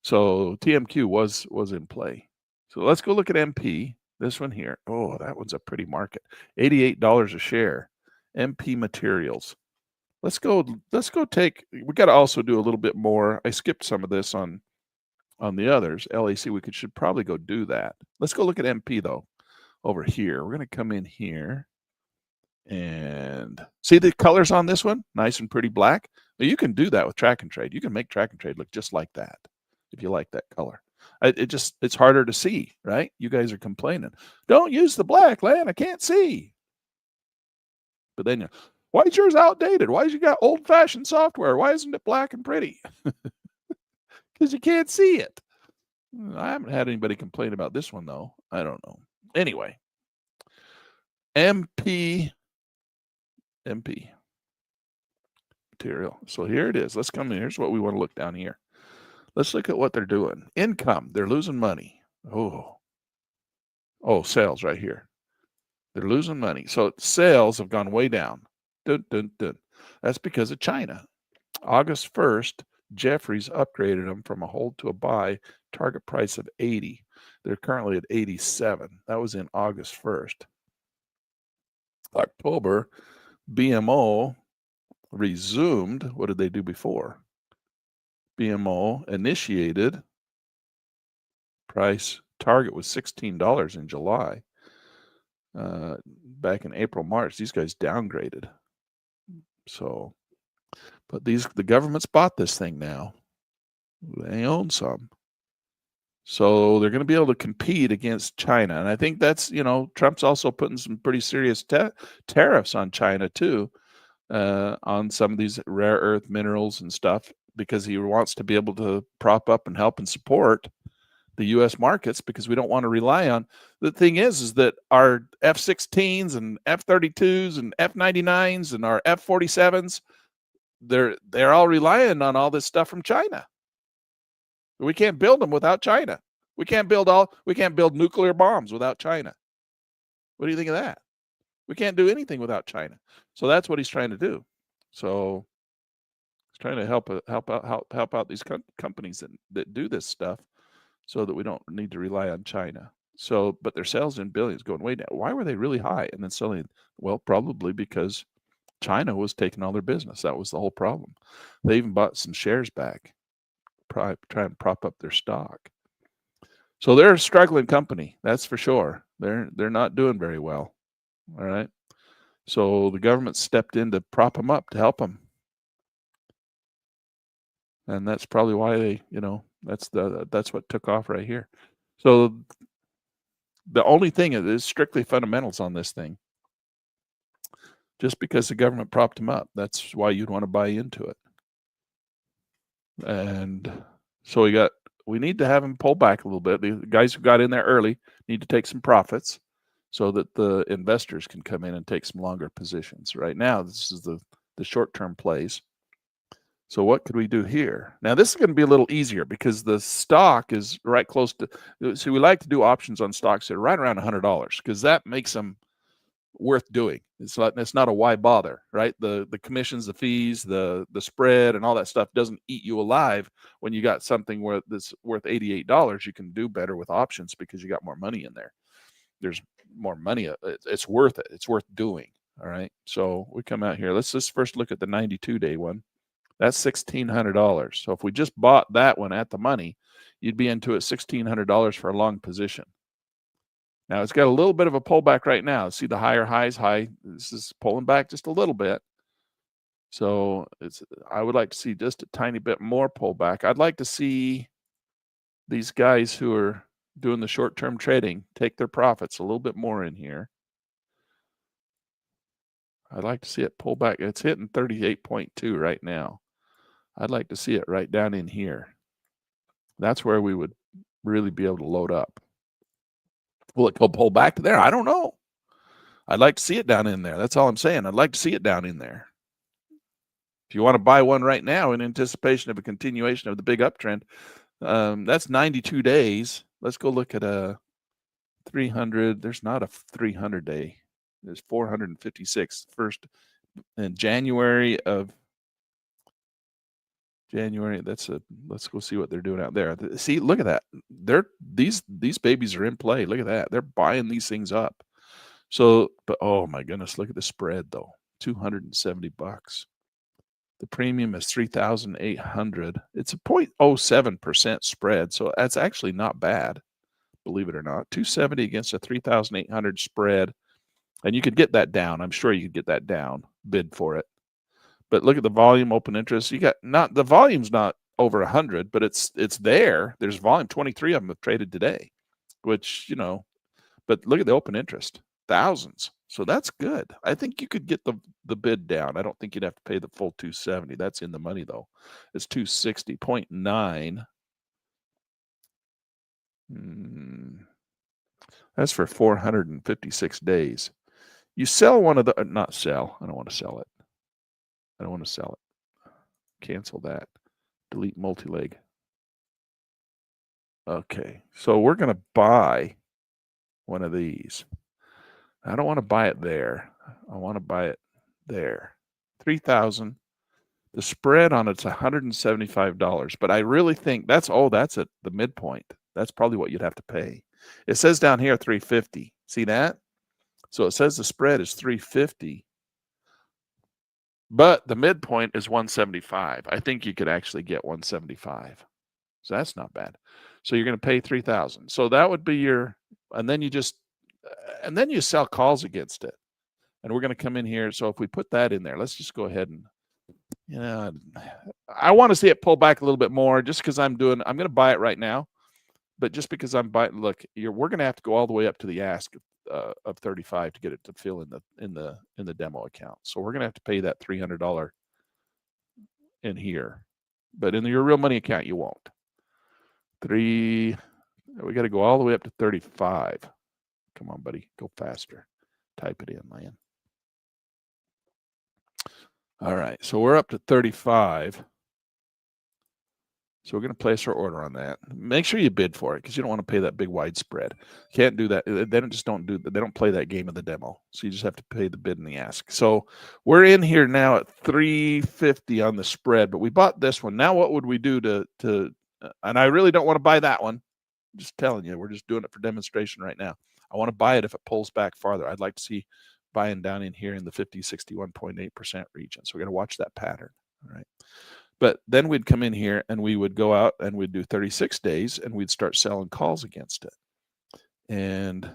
So TMQ was in play. So let's go look at MP. This one here. Oh, that one's a pretty market. $88 a share. MP Materials. Let's go take. We got to also do a little bit more. I skipped some of this on the others. LAC. We should probably go do that. Let's go look at MP though. Over here, we're going to come in here. And see the colors on this one? Nice and pretty black. Well, you can do that with track and trade. You can make track and trade look just like that if you like that color. It's harder to see, right? You guys are complaining. Don't use the black, Lan. I can't see. But then why is yours outdated? Why is you got old-fashioned software? Why isn't it black and pretty? Because you can't see it. I haven't had anybody complain about this one, though. I don't know. Anyway, MP material. So here it is. Let's come in. Here's what we want to look down here. Let's look at what they're doing. Income. They're losing money. Oh, sales right here. They're losing money. So sales have gone way down. Dun, dun, dun. That's because of China. August 1st, Jeffries upgraded them from a hold to a buy, target price of 80. They're currently at 87. That was in August 1st. October, BMO resumed. What did they do before? BMO initiated. Price target was $16 in July. Back in April, March, these guys downgraded. So, but the government's bought this thing now. They own some. So they're going to be able to compete against China. And I think that's, Trump's also putting some pretty serious tariffs on China too, on some of these rare earth minerals and stuff, because he wants to be able to prop up and help and support the U.S. markets, because we don't want to rely on. The thing is that our F-16s and F-32s and F-99s and our F-47s, they're all relying on all this stuff from China. We can't build them without China. We can't build nuclear bombs without China. What do you think of that? We can't do anything without China. So that's what he's trying to do. So he's trying to help out these companies that do this stuff, so that we don't need to rely on China. So, but their sales in billions going way down. Why were they really high? And then suddenly, well, probably because China was taking all their business. That was the whole problem. They even bought some shares back, try and prop up their stock. So they're a struggling company, that's for sure. They're not doing very well. All right. So the government stepped in to prop them up, to help them. And that's probably why they, that's what took off right here. So the only thing is strictly fundamentals on this thing. Just because the government propped them up, that's why you'd want to buy into it. And so we need to have them pull back a little bit. The guys who got in there early need to take some profits so that the investors can come in and take some longer positions. Right now, this is the short-term plays. So what could we do here? Now, this is going to be a little easier because the stock is right close to, so we like to do options on stocks that are right around $100 because that makes them worth doing. It's not a why bother, right? The commissions, the fees, the spread, and all that stuff doesn't eat you alive. When you got something that's worth $88, you can do better with options because you got more money in there. There's more money. It's worth it. It's worth doing. All right. So we come out here. Let's just first look at the 92-day one. That's $1,600. So if we just bought that one at the money, you'd be into it $1,600 for a long position. Now it's got a little bit of a pullback right now. See the higher highs, this is pulling back just a little bit. So I would like to see just a tiny bit more pullback. I'd like to see these guys who are doing the short-term trading take their profits a little bit more in here. I'd like to see it pull back. It's hitting 38.2 right now. I'd like to see it right down in here. That's where we would really be able to load up. Will it go pull back to there? I don't know. I'd like to see it down in there. That's all I'm saying. I'd like to see it down in there. If you want to buy one right now in anticipation of a continuation of the big uptrend, that's 92 days. Let's go look at a 300. There's not a 300-day. There's 456. First in January. Let's go see what they're doing out there. See, look at that. These babies are in play. Look at that. They're buying these things up. So, but oh my goodness, look at the spread though. $270. The premium is 3,800. It's a 0.07% spread. So that's actually not bad, believe it or not. 270 against a 3,800 spread. And you could get that down. I'm sure you could get that down, bid for it. But look at the volume, open interest. The volume's not over 100, but it's there. There's volume. 23 of them have traded today, which, but look at the open interest, thousands. So that's good. I think you could get the bid down. I don't think you'd have to pay the full 270. That's in the money though. It's 260.9. That's for 456 days. You sell one of the, not sell. I don't want to sell it. I don't want to sell it. Cancel that. Delete multi-leg. Okay, so we're going to buy one of these. I don't want to buy it there. I want to buy it there. 3,000. The spread on it's $175, but I really think that's at the midpoint. That's probably what you'd have to pay. It says down here 350. See that? So it says the spread is 350. But the midpoint is 175. I think you could actually get 175. So that's not bad. So you're going to pay 3,000. So that would be and then you sell calls against it. And we're going to come in here. So if we put that in there, let's just go ahead and, I want to see it pull back a little bit more just because I'm going to buy it right now. But just because I'm buying, look, we're going to have to go all the way up to the ask of 35 to get it to fill in the demo account. So we're going to have to pay that $300 in here, but in your real money account you won't. We got to go all the way up to 35. Come on, buddy, go faster. Type it in, man. All right, so we're up to 35. So we're going to place our order on that. Make sure you bid for it because you don't want to pay that big wide spread. Can't do that. They don't play that game of the demo. So you just have to pay the bid and the ask. So we're in here now at 350 on the spread, but we bought this one. Now what would we do and I really don't want to buy that one. I'm just telling you, we're just doing it for demonstration right now. I want to buy it if it pulls back farther. I'd like to see buying down in here in the 61.8% region. So we're going to watch that pattern. All right. But then we'd come in here and we would go out and we'd do 36 days and we'd start selling calls against it. And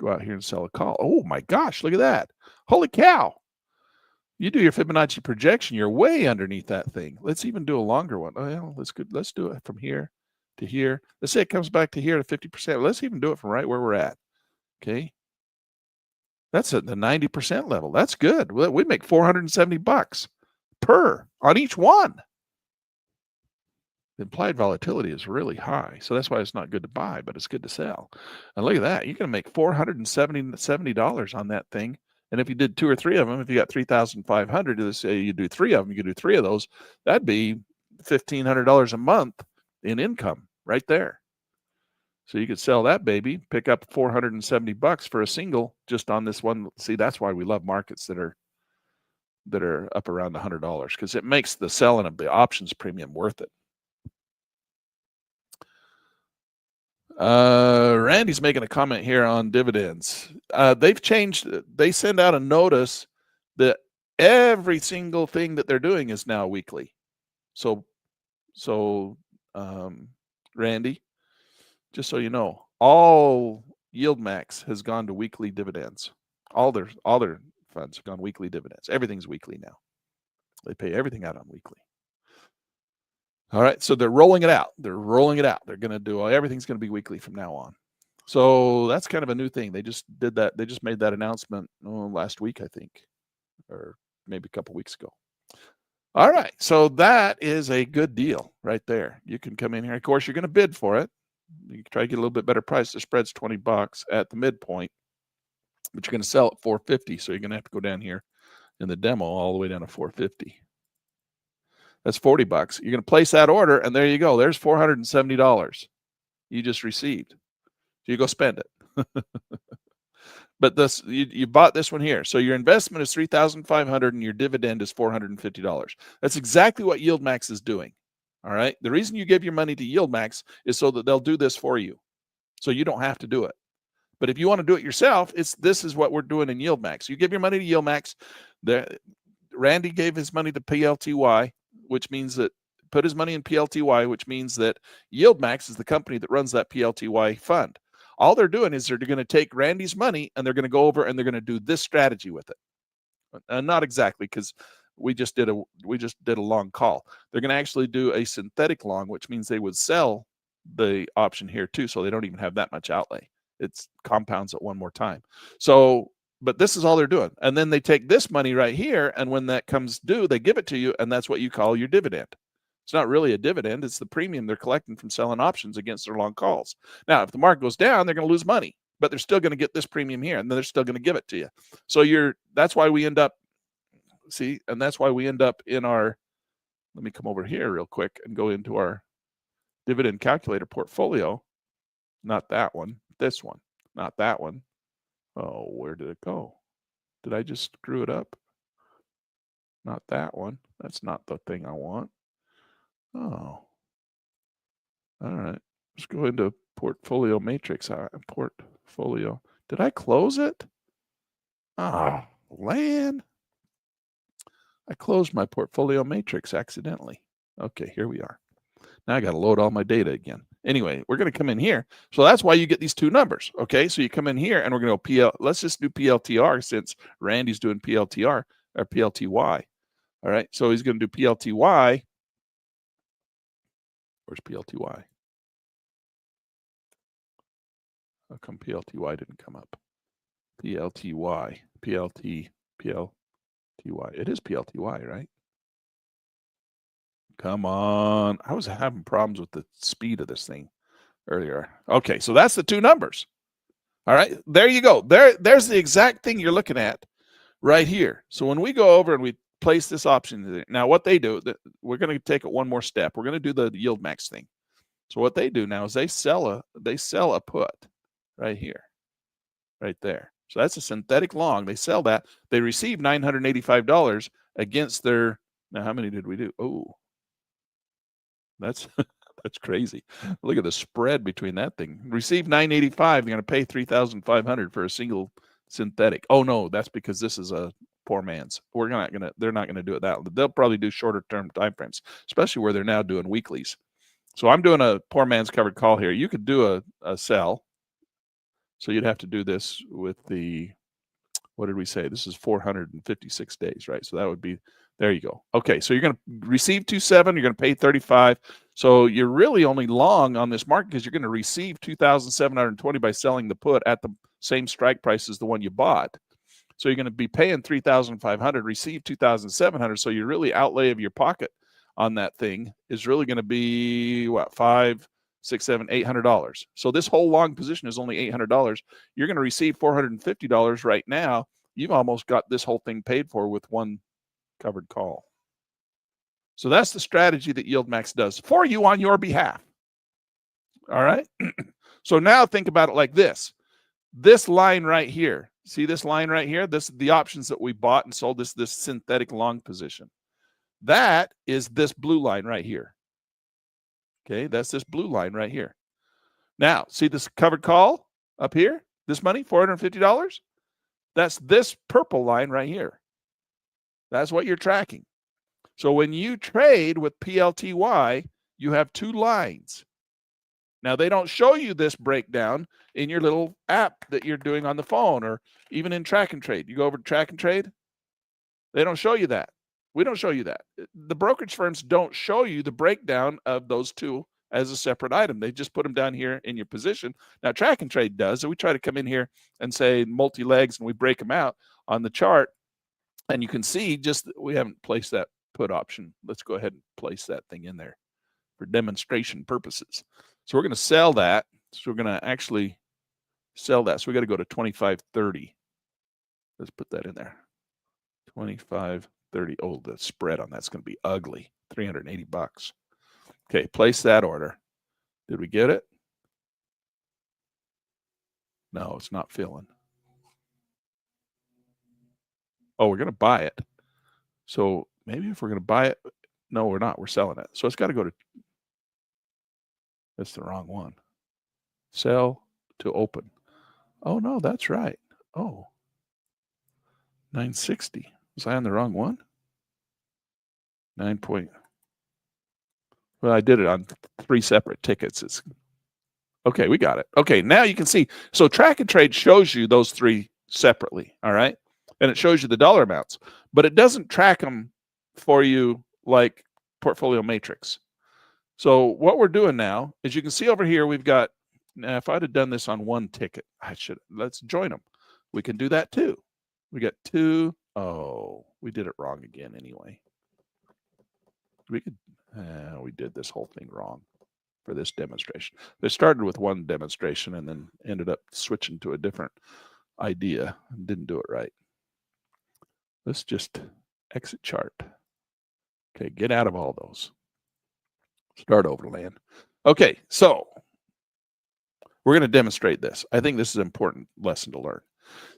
go out here and sell a call. Oh my gosh, look at that. Holy cow. You do your Fibonacci projection, you're way underneath that thing. Let's even do a longer one. Oh, yeah, let's do it from here to here. Let's say it comes back to here to 50%. Let's even do it from right where we're at. Okay. That's at the 90% level. That's good. We make $470 per on each one. The implied volatility is really high. So that's why it's not good to buy, but it's good to sell. And look at that. You're going to make $470 on that thing. And if you did 2 or 3 of them, if you got 3,500, let's say you do 3 of them, you could do 3 of those. That'd be $1,500 a month in income right there. So you could sell that baby, pick up $470 for a single just on this one. See, that's why we love markets that are up around $100 because it makes the selling of the options premium worth it. Randy's making a comment here on dividends. They've changed. They send out a notice that every single thing that they're doing is now weekly. So Randy, just so you know, all YieldMax has gone to weekly dividends. All their funds have gone weekly dividends. Everything's weekly now. They pay everything out on weekly. All right, so they're rolling it out. They're rolling it out. They're going to do everything's going to be weekly from now on. So that's kind of a new thing. They just did that. They just made that announcement last week, I think, or maybe a couple weeks ago. All right, so that is a good deal right there. You can come in here. Of course, you're going to bid for it. You can try to get a little bit better price. The spread's $20 at the midpoint, but you're going to sell at $450. So you're going to have to go down here in the demo all the way down to $450. That's $40. You're going to place that order, and there you go. There's $470 you just received. So you go spend it. But this you bought this one here. So your investment is $3,500 and your dividend is $450. That's exactly what YieldMax is doing. All right. The reason you give your money to YieldMax is so that they'll do this for you. So you don't have to do it. But if you want to do it yourself, this is what we're doing in YieldMax. You give your money to YieldMax. Randy gave his money to PLTY, which means that put his money in PLTY, which means that YieldMax is the company that runs that PLTY fund. All they're doing is they're going to take Randy's money and they're going to go over and they're going to do this strategy with it. Not exactly, because we just did a long call. They're going to actually do a synthetic long, which means they would sell the option here too, so they don't even have that much outlay. It's compounds it one more time. So, but this is all they're doing. And then they take this money right here, and when that comes due, they give it to you, and that's what you call your dividend. It's not really a dividend. It's the premium they're collecting from selling options against their long calls. Now, if the market goes down, they're going to lose money, but they're still going to get this premium here, and then they're still going to give it to you. So that's why we end up, and that's why we end up in our, let me come over here real quick and go into our dividend calculator portfolio. Not that one, this one, not that one. Oh, where did it go? Did I just screw it up? Not that one. That's not the thing I want. Oh, all right. Let's go into portfolio matrix. Portfolio. Did I close it? Oh, land. I closed my portfolio matrix accidentally. Okay, here we are. Now I got to load all my data again. Anyway, we're going to come in here. So that's why you get these two numbers. Okay, so you come in here and we're going to go let's just do PLTR since Randy's doing PLTR or PLTY. All right, so he's going to do PLTY. Where's PLTY? How come PLTY didn't come up? PLTY. PLTY. It is PLTY, right? Come on. I was having problems with the speed of this thing earlier. Okay, so that's the two numbers. All right, there you go. There's the exact thing you're looking at right here. So when we go over and we place this option. Now, what they do, we're going to take it one more step. We're going to do the yield max thing. So what they do now is they sell a put right here, right there. So that's a synthetic long. They sell that. They receive $985 against their. Now, how many did we do? Oh, that's that's crazy. Look at the spread between that thing. Receive $985. They're going to pay $3,500 for a single synthetic. Oh no, that's because this is a poor man's. They're not gonna do it that. They'll probably do shorter term time frames, especially where they're now doing weeklies. So I'm doing a poor man's covered call here. You could do a sell. So you'd have to do this with the, what did we say? This is 456 days, right? So that would be, there you go. Okay, so you're going to receive 2.7, you're going to pay 35. So you're really only long on this market because you're going to receive 2,720 by selling the put at the same strike price as the one you bought. So you're going to be paying 3,500, receive 2,700. So your really outlay of your pocket on that thing is really going to be what, $500, $600, $700, $800. So this whole long position is only $800. You're going to receive $450 right now. You've almost got this whole thing paid for with one covered call. So that's the strategy that YieldMax does for you on your behalf. All right. So now think about it like this. This line right here, see this line right here? This is the options that we bought and sold, this synthetic long position. That is this blue line right here. Okay, that's this blue line right here. Now, see this covered call up here? This money, $450? That's this purple line right here. That's what you're tracking. So when you trade with PLTY, you have two lines. Now, they don't show you this breakdown in your little app that you're doing on the phone or even in Track and Trade. You go over to Track and Trade, they don't show you that. We don't show you that. The brokerage firms don't show you the breakdown of those two as a separate item. They just put them down here in your position. Now, Track and Trade does. So we try to come in here and say multi-legs, and we break them out on the chart. And you can see just we haven't placed that put option. Let's go ahead and place that thing in there for demonstration purposes. So we're going to sell that. So we're going to actually sell that. So we got to go to 25.30. Let's put that in there. 25.30. Oh, the spread on that's going to be ugly. $380. Okay, place that order. Did we get it? No, it's not filling. Oh, we're going to buy it. So maybe if we're going to buy it, no, we're not. We're selling it. So it's got to go to, that's the wrong one. Sell to open. Oh, no, that's right. Oh, 960. Was I on the wrong one? 9 point. Well, I did it on 3 separate tickets. It's okay. We got it. Okay, now you can see. So Track and Trade shows you those 3 separately. All right, and it shows you the dollar amounts, but it doesn't track them for you like Portfolio Matrix. So what we're doing now is you can see over here we've got. Now, if I'd have done this on 1 ticket, let's join them. We can do that too. We got 2. Oh, we did it wrong again anyway. We could. We did this whole thing wrong for this demonstration. They started with 1 demonstration and then ended up switching to a different idea and didn't do it right. Let's just exit chart. Okay, get out of all those. Start over, land. Okay, so we're going to demonstrate this. I think this is an important lesson to learn.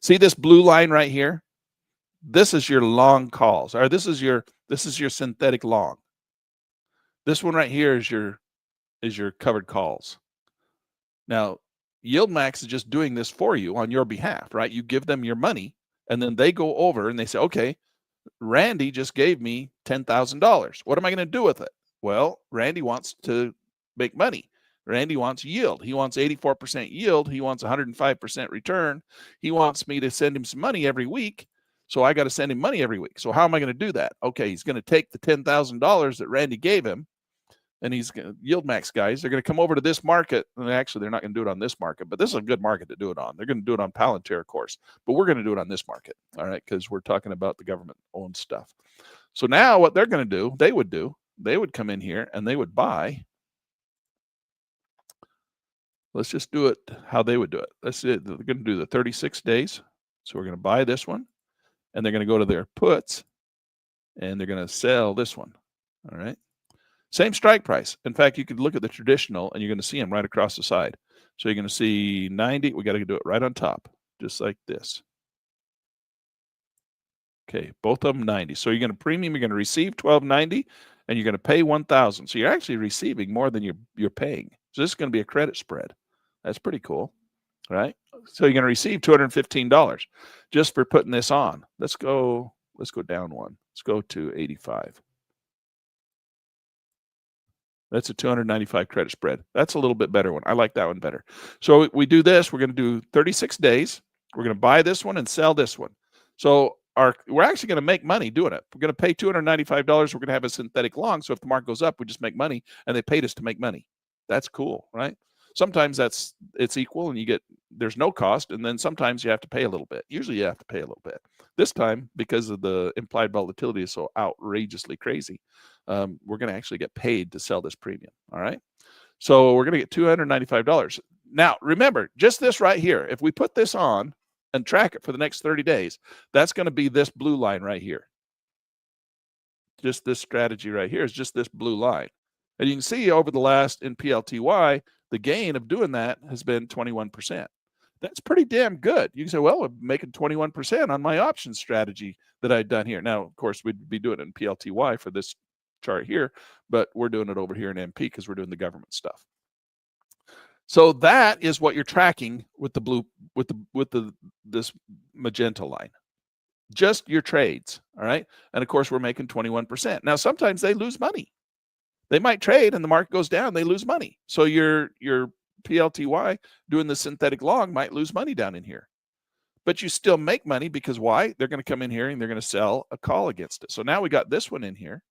See this blue line right here? This is your long calls, or this is your synthetic long. This one right here is your covered calls. Now, YieldMax is just doing this for you on your behalf, right? You give them your money, and then they go over and they say, okay, Randy just gave me $10,000. What am I going to do with it? Well, Randy wants to make money. Randy wants yield. He wants 84% yield. He wants 105% return. He wants me to send him some money every week. So I got to send him money every week. So how am I going to do that? Okay, he's going to take the $10,000 that Randy gave him, and he's going to, YieldMax guys, they're going to come over to this market. And actually, they're not going to do it on this market, but this is a good market to do it on. They're going to do it on Palantir, of course, but we're going to do it on this market, all right, because we're talking about the government-owned stuff. So now what they're going to do, they would come in here and they would buy. Let's just do it how they would do it. Let's say they're going to do the 36 days. So we're going to buy this one, and they're going to go to their puts, and they're going to sell this one. All right. Same strike price. In fact, you could look at the traditional and you're going to see them right across the side. So you're going to see 90. We got to do it right on top, just like this. Okay, both of them 90. So you're going to premium, you're going to receive 1290 and you're going to pay 1,000. So you're actually receiving more than you're paying. So this is going to be a credit spread. That's pretty cool, right? So you're going to receive $215 just for putting this on. Let's go down one. Let's go to 85. That's a 295 credit spread. That's a little bit better one. I like that one better. So we do this. We're going to do 36 days. We're going to buy this one and sell this one. So we're actually going to make money doing it. We're going to pay $295. We're going to have a synthetic long. So if the market goes up, we just make money, and they paid us to make money. That's cool, right? Sometimes it's equal and there's no cost, and then sometimes you have to pay a little bit. Usually you have to pay a little bit. This time, because of the implied volatility is so outrageously crazy, we're going to actually get paid to sell this premium. All right. So we're going to get $295. Now, remember, just this right here, if we put this on and track it for the next 30 days, that's going to be this blue line right here. Just this strategy right here is just this blue line. And you can see over the last in PLTY, the gain of doing that has been 21%. That's pretty damn good. You can say, well, I'm making 21% on my option strategy that I'd done here. Now, of course, we'd be doing it in PLTY for this chart here, but we're doing it over here in MP because we're doing the government stuff. So that is what you're tracking with the blue, this magenta line. Just your trades, all right? And of course, we're making 21%. Now, sometimes they lose money. They might trade and the market goes down, they lose money. So your PLTY doing the synthetic long might lose money down in here. But you still make money because why? They're going to come in here and they're going to sell a call against it. So now we got this one in here.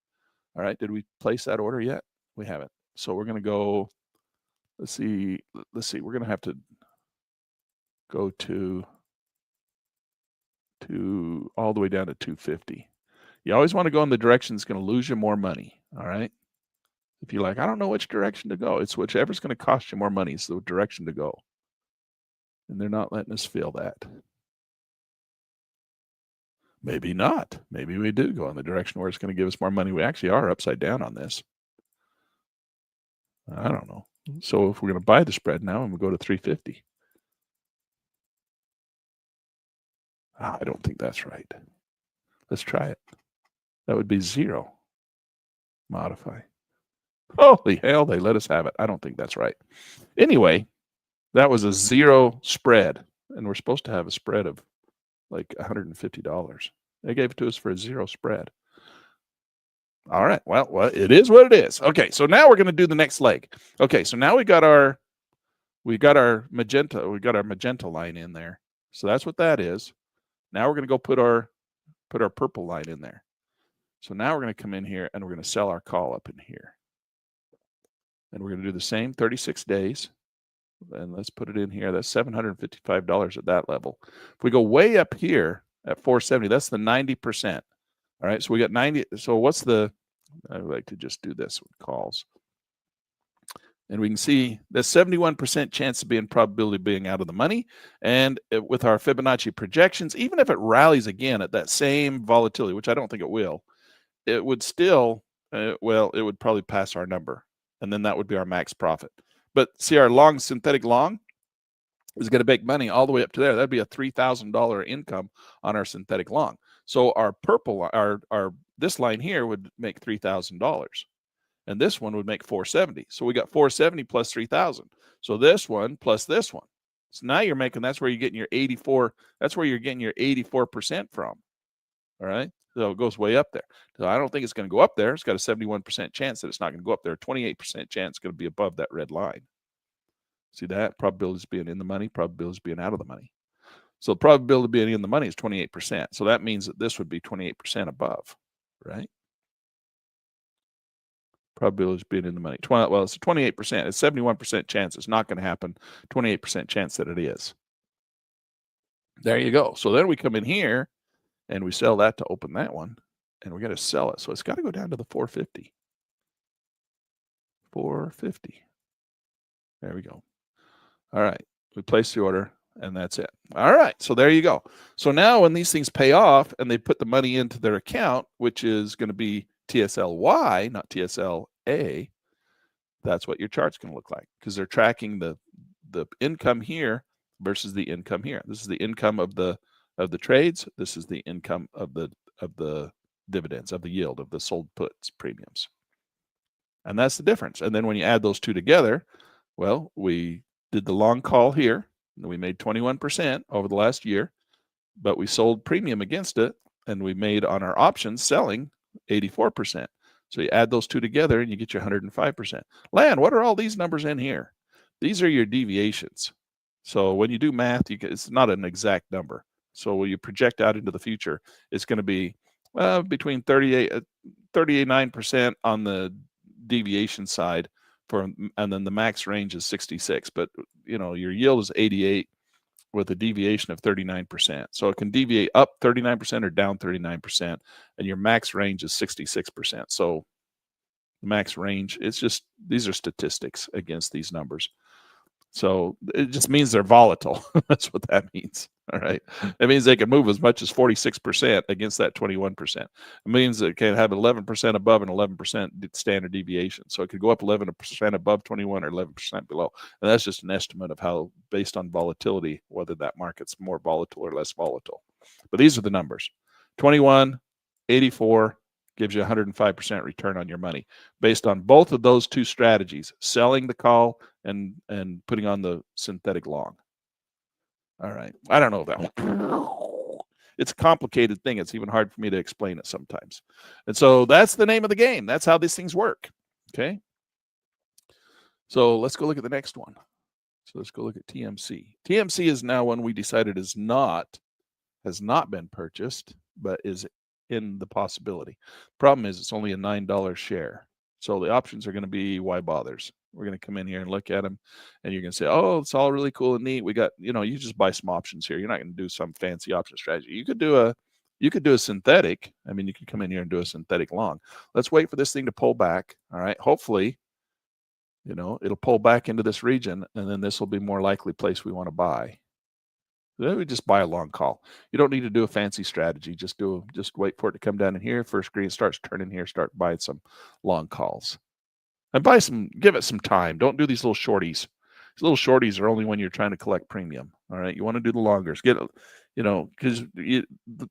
All right, did we place that order yet? We haven't. So we're going to go, let's see, we're going to have to go to all the way down to 250. You always want to go in the direction that's going to lose you more money, all right? If you're like, I don't know which direction to go, it's whichever's going to cost you more money is the direction to go. And they're not letting us feel that. Maybe not. Maybe we do go in the direction where it's going to give us more money. We actually are upside down on this. I don't know. So if we're going to buy the spread now and we go to 350. I don't think that's right. Let's try it. That would be 0. Modify. Holy hell, they let us have it. I don't think that's right. Anyway, that was a 0 spread, and we're supposed to have a spread of like $150. They gave it to us for a 0 spread. All right, well, it is what it is. Okay, so now we're going to do the next leg. Okay, so now we got our magenta line in there. So that's what that is. Now we're going to go put our purple line in there. So now we're going to come in here and we're going to sell our call up in here. And we're going to do the same 36 days. And let's put it in here. That's $755 at that level. If we go way up here at 470, that's the 90%. All right, so we got 90. So what's I like to just do this with calls. And we can see the 71% chance of probability of being out of the money. And with our Fibonacci projections, even if it rallies again at that same volatility, which I don't think it will, it would still, it would probably pass our number. And then that would be our max profit. But see, our synthetic long is going to make money all the way up to there. That'd be a $3,000 income on our synthetic long. So our purple, this line here would make $3,000. And this one would make 470. So we got 470 plus 3,000. So this one plus this one. So now you're making, that's where you're getting your 84. That's where you're getting your 84% from. All right. So it goes way up there. So I don't think it's going to go up there. It's got a 71% chance that it's not going to go up there. 28% chance it's going to be above that red line. See that? Probability of being in the money, probability of being out of the money. So the probability of being in the money is 28%. So that means that this would be 28% above, right? Probability of being in the money. Well, it's 28%. It's 71% chance it's not going to happen. 28% chance that it is. There you go. So then we come in here and we sell that to open that one, and we got to sell it. So it's got to go down to the 450. 450. There we go. All right. We place the order, and that's it. All right, so there you go. So now when these things pay off and they put the money into their account, which is going to be TSLY, not TSLA, that's what your chart's going to look like, because they're tracking the income here versus the income here. This is the income of the trades. This is the income of the dividends, of the yield of the sold puts premiums. And that's the difference. And then when you add those two together, well, we did the long call here, and we made 21% over the last year, but we sold premium against it, and we made on our options selling 84%. So you add those two together and you get your 105%. Lan, what are all these numbers in here? These are your deviations. So when you do math, it's not an exact number. So when you project out into the future, it's going to be between 39% on the deviation side, and then the max range is 66. But your yield is 88 with a deviation of 39%. So it can deviate up 39% or down 39%, and your max range is 66%. So the max range, it's just, these are statistics against these numbers. So it just means they're volatile. That's what that means. All right. It means they can move as much as 46% against that 21%. It means it can have 11% above and 11% standard deviation. So it could go up 11% above 21 or 11% below. And that's just an estimate of how, based on volatility, whether that market's more volatile or less volatile. But these are the numbers. 21, 84 gives you 105% return on your money based on both of those two strategies, selling the call and putting on the synthetic long. All right. I don't know that one. It's a complicated thing. It's even hard for me to explain it sometimes. And so that's the name of the game. That's how these things work. Okay. So let's go look at the next one. So let's go look at TMC. TMC is now one we decided has not been purchased, but is in the possibility. Problem is it's only a $9 share. So the options are going to be, why bothers? We're going to come in here and look at them, and you're going to say, oh, it's all really cool and neat. We got, you just buy some options here. You're not going to do some fancy option strategy. You could do a synthetic. I mean, you could come in here and do a synthetic long. Let's wait for this thing to pull back. All right. Hopefully, it'll pull back into this region, and then this will be more likely place we want to buy. Then we just buy a long call. You don't need to do a fancy strategy. Just wait for it to come down in here. First green starts turning here, start buying some long calls. And give it some time. Don't do these little shorties. These little shorties are only when you're trying to collect premium. All right. You want to do the longers. Because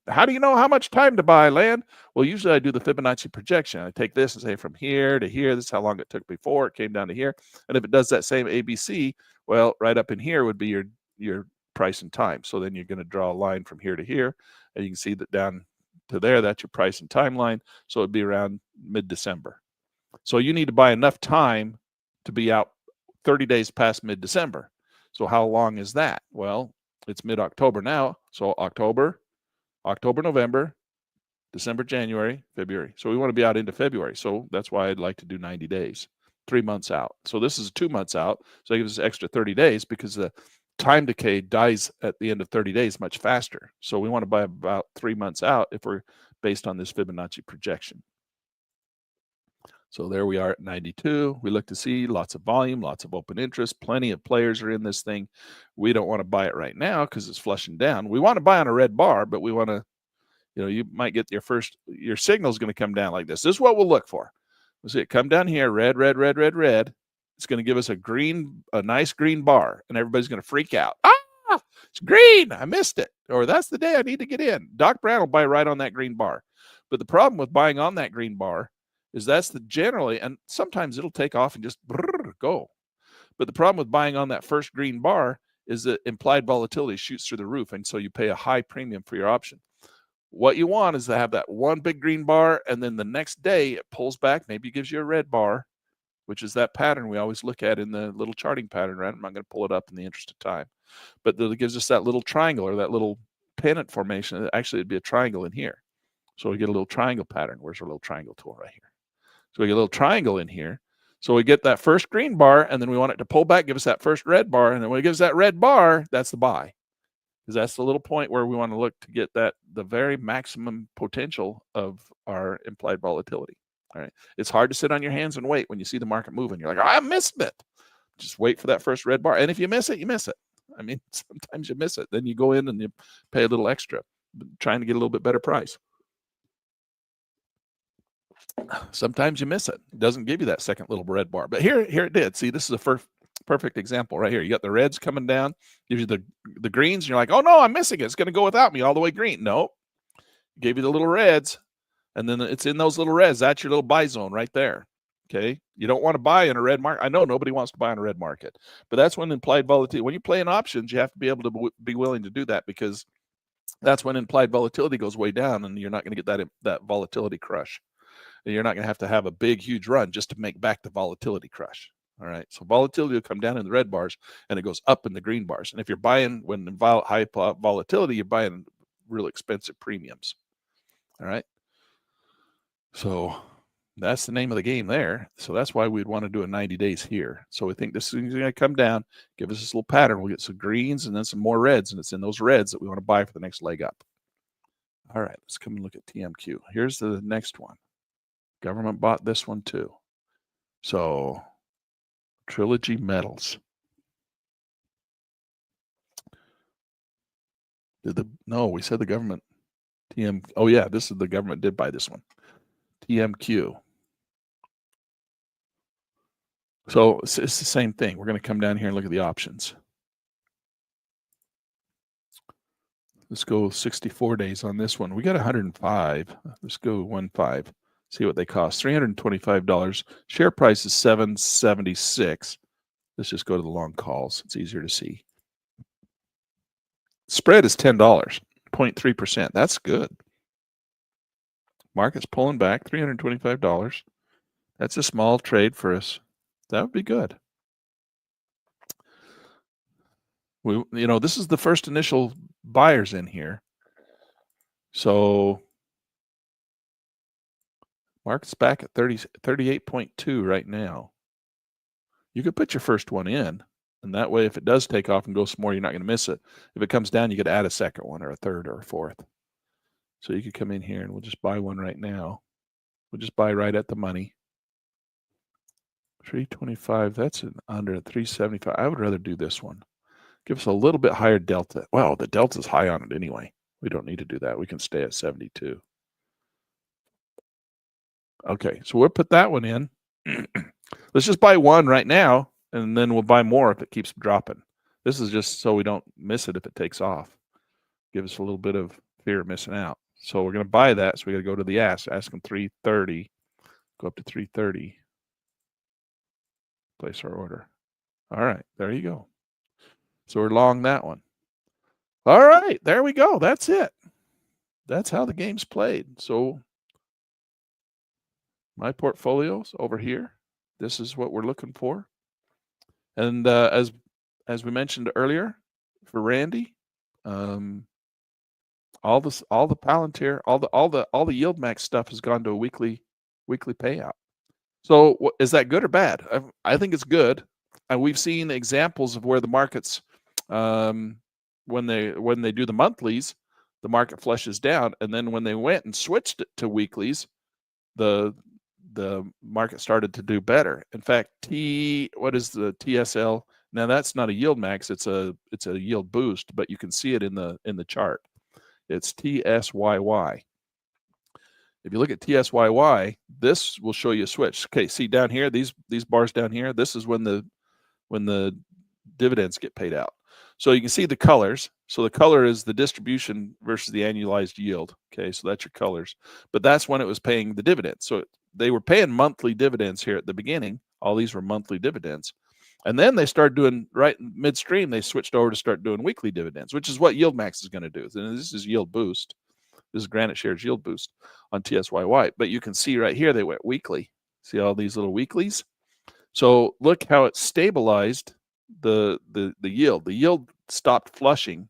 how do you know how much time to buy, Land? Well, usually I do the Fibonacci projection. I take this and say from here to here, this is how long it took before it came down to here. And if it does that same ABC, well, right up in here would be your price and time. So then you're going to draw a line from here to here, and you can see that down to there, that's your price and timeline. So it'd be around mid-December. So you need to buy enough time to be out 30 days past mid-December. So how long is that? Well, it's mid-October now. So October, November, December, January, February. So we want to be out into February. So that's why I'd like to do 90 days, 3 months out. So this is 2 months out. So it gives us extra 30 days because the time decay dies at the end of 30 days much faster. So we want to buy about 3 months out if we're based on this Fibonacci projection. So there we are at 92. We look to see lots of volume, lots of open interest, plenty of players are in this thing. We don't want to buy it right now because it's flushing down. We want to buy on a red bar, but we want to, you might get your signal is going to come down like this. This is what we'll look for. We'll see it come down here, red, red, red, red, red. It's going to give us a nice green bar, and everybody's going to freak out. Ah, it's green. I missed it. Or that's the day I need to get in. Doc Brown will buy right on that green bar. But the problem with buying on that green bar is that's generally, and sometimes it'll take off and just go. But the problem with buying on that first green bar is that implied volatility shoots through the roof, and so you pay a high premium for your option. What you want is to have that one big green bar, and then the next day it pulls back, maybe gives you a red bar, which is that pattern we always look at in the little charting pattern, right? I'm not going to pull it up in the interest of time. But it gives us that little triangle or that little pennant formation. Actually, it'd be a triangle in here. So we get a little triangle pattern. Where's our little triangle tool? Right here. So we get a little triangle in here. So we get that first green bar, and then we want it to pull back, give us that first red bar. And then when it gives that red bar, that's the buy. Because that's the little point where we want to look to get the very maximum potential of our implied volatility. All right. It's hard to sit on your hands and wait when you see the market moving. You're like, oh, I missed it. Just wait for that first red bar. And if you miss it, you miss it. I mean, sometimes you miss it. Then you go in and you pay a little extra, trying to get a little bit better price. Sometimes you miss it. It doesn't give you that second little red bar. But here it did. See, this is a perfect example right here. You got the reds coming down, gives you the greens, and you're like, oh no, I'm missing it. It's going to go without me all the way green. No, gave you the little reds, and then it's in those little reds. That's your little buy zone right there. Okay, you don't want to buy in a red market. I know nobody wants to buy in a red market, but that's when implied volatility. When you play in options, you have to be able to be willing to do that, because that's when implied volatility goes way down, and you're not going to get that volatility crush. You're not going to have a big, huge run just to make back the volatility crush. All right. So volatility will come down in the red bars and it goes up in the green bars. And if you're buying when high volatility, you're buying real expensive premiums. All right. So that's the name of the game there. So that's why we'd want to do a 90 days here. So we think this is going to come down, give us this little pattern. We'll get some greens and then some more reds. And it's in those reds that we want to buy for the next leg up. All right. Let's come and look at TMQ. Here's the next one. Government bought this one too. So Trilogy Metals. No, we said the government. Oh yeah, this is the government did buy this one. TMQ. So it's the same thing. We're going to come down here and look at the options. Let's go 64 days on this one. We got 105. Let's go 15. See what they cost. $325. Share price is $7.76. Let's just go to the long calls. It's easier to see. Spread is $10, 0.3%. That's good. Market's pulling back, $325. That's a small trade for us. That would be good. This is the first initial buyers in here. So market's back at 38.2 right now. You could put your first one in, and that way if it does take off and go some more, you're not going to miss it. If it comes down, you could add a second one or a third or a fourth. So you could come in here and we'll just buy one right now. We'll just buy right at the money. 325, that's under 375. I would rather do this one. Give us a little bit higher delta. Well, the delta's high on it anyway. We don't need to do that. We can stay at 72. Okay, so we'll put that one in. Let's just buy one right now, and then we'll buy more if it keeps dropping. This is just so we don't miss it if it takes off. Give us a little bit of fear of missing out. So we're going to buy that, so we got to go to the ask them 330, go up to 330, place our order. All right, there you go. So we're long that one. All right, there we go. That's it. That's how the game's played. So my portfolio's over here. This is what we're looking for. And as we mentioned earlier, for Randy, all the Palantir, all the yield max stuff has gone to a weekly payout. So is that good or bad? I think it's good. And we've seen examples of where the markets, when they do the monthlies, the market flushes down, and then when they went and switched it to weeklies, the market started to do better. In fact, what is the TSL? Now that's not a yield max; it's a yield boost, but you can see it in the chart. It's TSYY. If you look at TSYY, this will show you a switch. Okay, see down here, these bars down here. This is when the dividends get paid out. So you can see the colors. So the color is the distribution versus the annualized yield. Okay, so that's your colors. But that's when it was paying the dividends. So they were paying monthly dividends here at the beginning. All these were monthly dividends. And then they started doing, right midstream, they switched over to start doing weekly dividends, which is what Yield Max is going to do. And this is Yield Boost. This is Granite Shares Yield Boost on TSYY. But you can see right here, they went weekly. See all these little weeklies? So look how it stabilized the yield. The yield stopped flushing.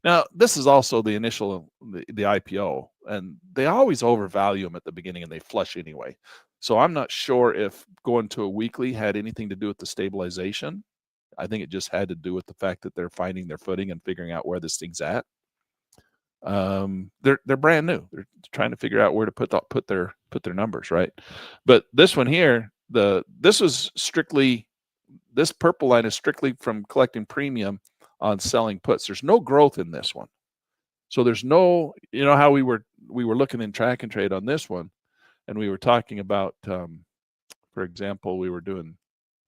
Now, this is also the initial, the IPO, and they always overvalue them at the beginning and they flush anyway. So I'm not sure if going to a weekly had anything to do with the stabilization. I think it just had to do with the fact that they're finding their footing and figuring out where this thing's at. They're brand new. They're trying to figure out where to put their numbers, right? But this one here, this purple line is strictly from collecting premium on selling puts. There's no growth in this one. So there's no, you know how we were looking in track and trade on this one, and we were talking about, for example, we were doing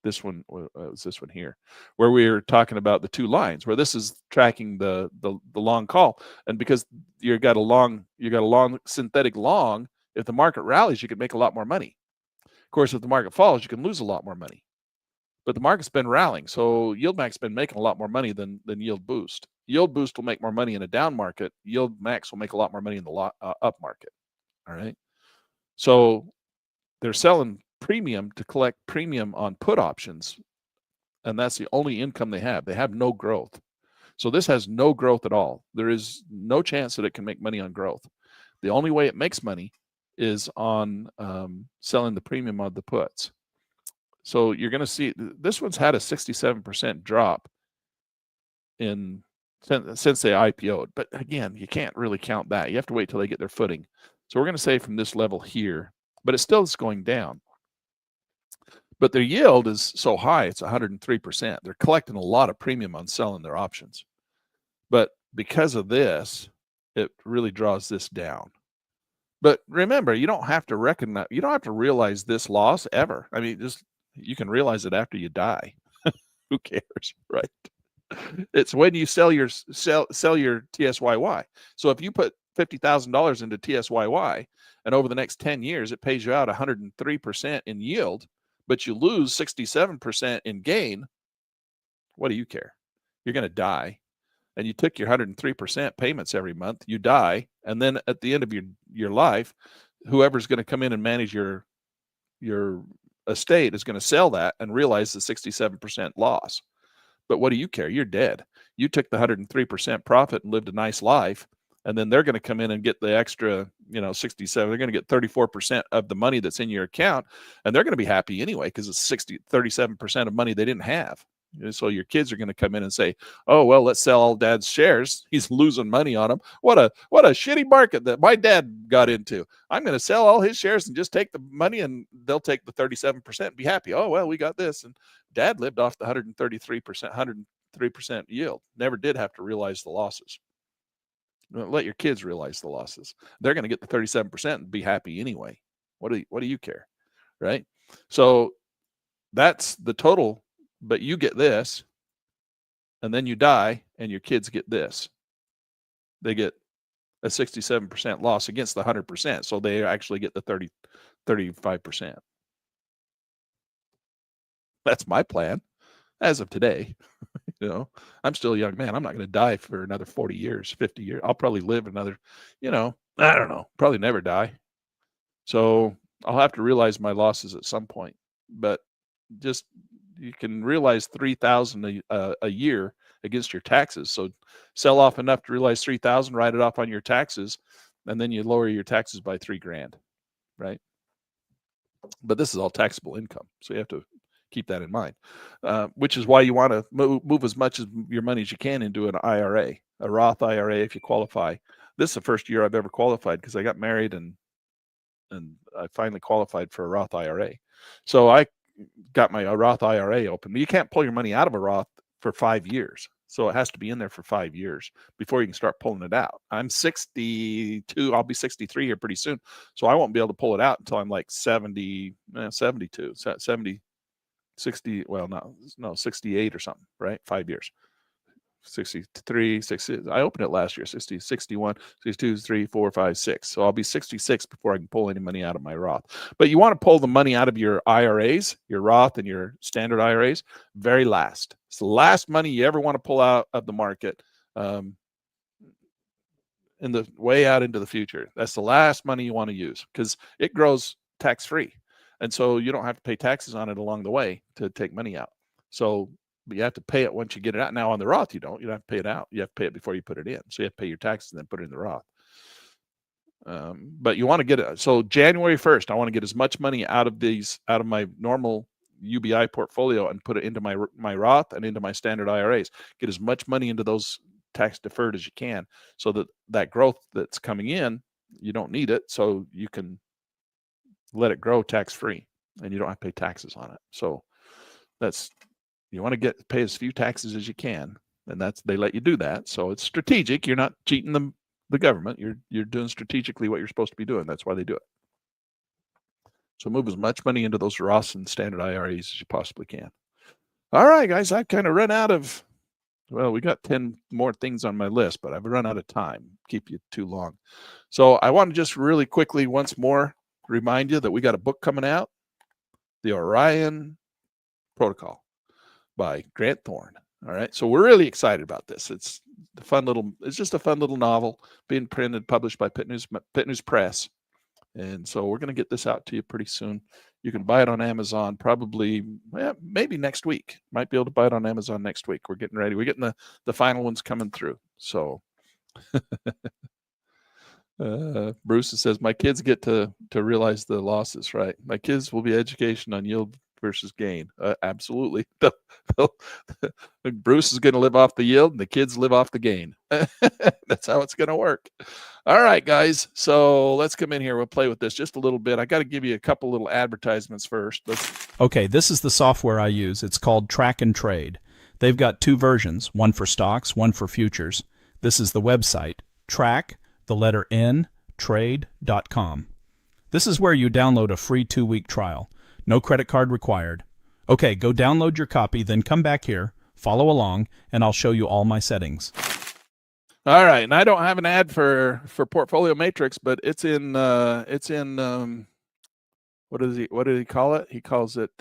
this one, was this one here, where we were talking about the two lines, where this is tracking the long call, and because you got a long synthetic long, if the market rallies, you can make a lot more money. Of course, if the market falls, you can lose a lot more money. But the market's been rallying, so Yield Max been making a lot more money than Yield Boost. Yield Boost will make more money in a down market. Yield Max will make a lot more money in the up market. All right. So they're selling premium to collect premium on put options, and that's the only income they have. They have no growth. So this has no growth at all. There is no chance that it can make money on growth. The only way it makes money is on selling the premium on the puts. So you're going to see this one's had a 67% drop since they IPO'd. But again, you can't really count that. You have to wait till they get their footing. So we're going to say from this level here, but it still is going down. But their yield is so high, it's 103%. They're collecting a lot of premium on selling their options. But because of this, it really draws this down. But remember, you don't have to realize this loss ever. I mean, you can realize it after you die. Who cares, right? It's when you sell your TSYY. So if you put $50,000 into TSYY, and over the next 10 years, it pays you out 103% in yield, but you lose 67% in gain, what do you care? You're going to die. And you took your 103% payments every month, you die. And then at the end of your life, whoever's going to come in and manage your estate is going to sell that and realize the 67% loss. But what do you care? You're dead. You took the 103% profit and lived a nice life. And then they're going to come in and get the extra, 67. They're going to get 34% of the money that's in your account. And they're going to be happy anyway, because it's 37% of money they didn't have. So your kids are going to come in and say, oh, well, let's sell all dad's shares. He's losing money on them. What a shitty market that my dad got into. I'm going to sell all his shares and just take the money, and they'll take the 37% and be happy. Oh, well, we got this. And dad lived off the 103% yield. Never did have to realize the losses. Let your kids realize the losses. They're going to get the 37% and be happy anyway. What do you care? Right? So that's the total. But you get this, and then you die, and your kids get this. They get a 67% loss against the 100%. So they actually get the 35%. That's my plan as of today. I'm still a young man. I'm not going to die for another 40 years, 50 years. I'll probably live another, I don't know, probably never die. So I'll have to realize my losses at some point. But just, you can realize $3,000 a year against your taxes. So sell off enough to realize $3,000, write it off on your taxes, and then you lower your taxes by $3,000, right? But this is all taxable income, so you have to keep that in mind. Which is why you want to move as much of your money as you can into an IRA, a Roth IRA, if you qualify. This is the first year I've ever qualified, because I got married and I finally qualified for a Roth IRA. So I got my Roth IRA open. But you can't pull your money out of a Roth for 5 years. So it has to be in there for 5 years before you can start pulling it out. I'm 62. I'll be 63 here pretty soon. So I won't be able to pull it out until I'm like 72, 70, 60. Well, no, 68 or something, right? 5 years. 63, 60. I opened it last year. 60, 61, 62, 3, 4, 5, 6. So I'll be 66 before I can pull any money out of my Roth. But you want to pull the money out of your IRAs, your Roth and your standard IRAs, very last. It's the last money you ever want to pull out of the market, in the way out into the future. That's the last money you want to use, because it grows tax-free. And so you don't have to pay taxes on it along the way to take money out. So, but you have to pay it once you get it out. Now on the Roth, you don't have to pay it out. You have to pay it before you put it in. So you have to pay your taxes and then put it in the Roth. But you want to get it. So January 1st, I want to get as much money out of my normal UBI portfolio and put it into my Roth and into my standard IRAs. Get as much money into those tax deferred as you can, so that growth that's coming in, you don't need it. So you can let it grow tax free and you don't have to pay taxes on it. So you want to pay as few taxes as you can and they let you do that. So it's strategic. You're not cheating the government. You're doing strategically what you're supposed to be doing. That's why they do it. So move as much money into those Roths and standard IRAs as you possibly can. All right, guys, I've kind of run out of, well, we got 10 more things on my list, but I've run out of time. Keep you too long. So I want to just really quickly once more remind you that we got a book coming out, The Orion Protocol by Grant Thorne. All right. So we're really excited about this. It's just a fun little novel being printed, published by Pitt News Press. And so we're going to get this out to you pretty soon. You can buy it on Amazon probably, maybe next week. Might be able to buy it on Amazon next week. We're getting ready. We're getting the final ones coming through. So Bruce says, my kids get to realize the losses, right? My kids will be education on yield versus gain. Absolutely. Bruce is going to live off the yield and the kids live off the gain. That's how it's going to work. All right, guys. So let's come in here. We'll play with this just a little bit. I got to give you a couple little advertisements first. Okay, this is the software I use. It's called Track and Trade. They've got two versions, one for stocks, one for futures. This is the website, track, the letter N, trade.com. This is where you download a free 2-week trial. No credit card required. Okay, go download your copy, then come back here, follow along, and I'll show you all my settings. All right, and I don't have an ad for Portfolio Matrix, but it's in what did he call it? He calls it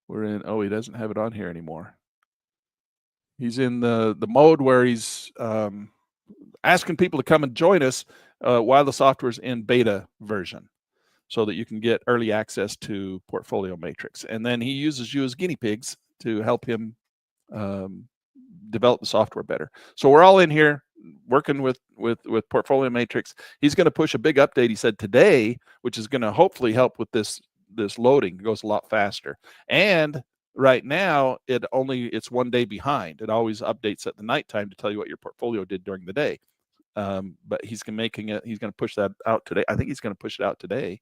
we're in, he doesn't have it on here anymore. He's in the mode where he's asking people to come and join us while the software's in beta version, so that you can get early access to Portfolio Matrix. And then he uses you as guinea pigs to help him develop the software better. So we're all in here working with Portfolio Matrix. He's going to push a big update, he said, today, which is going to hopefully help with this loading. It goes a lot faster. And right now, it's 1 day behind. It always updates at the nighttime to tell you what your portfolio did during the day. But he's going to push that out today. I think he's going to push it out today,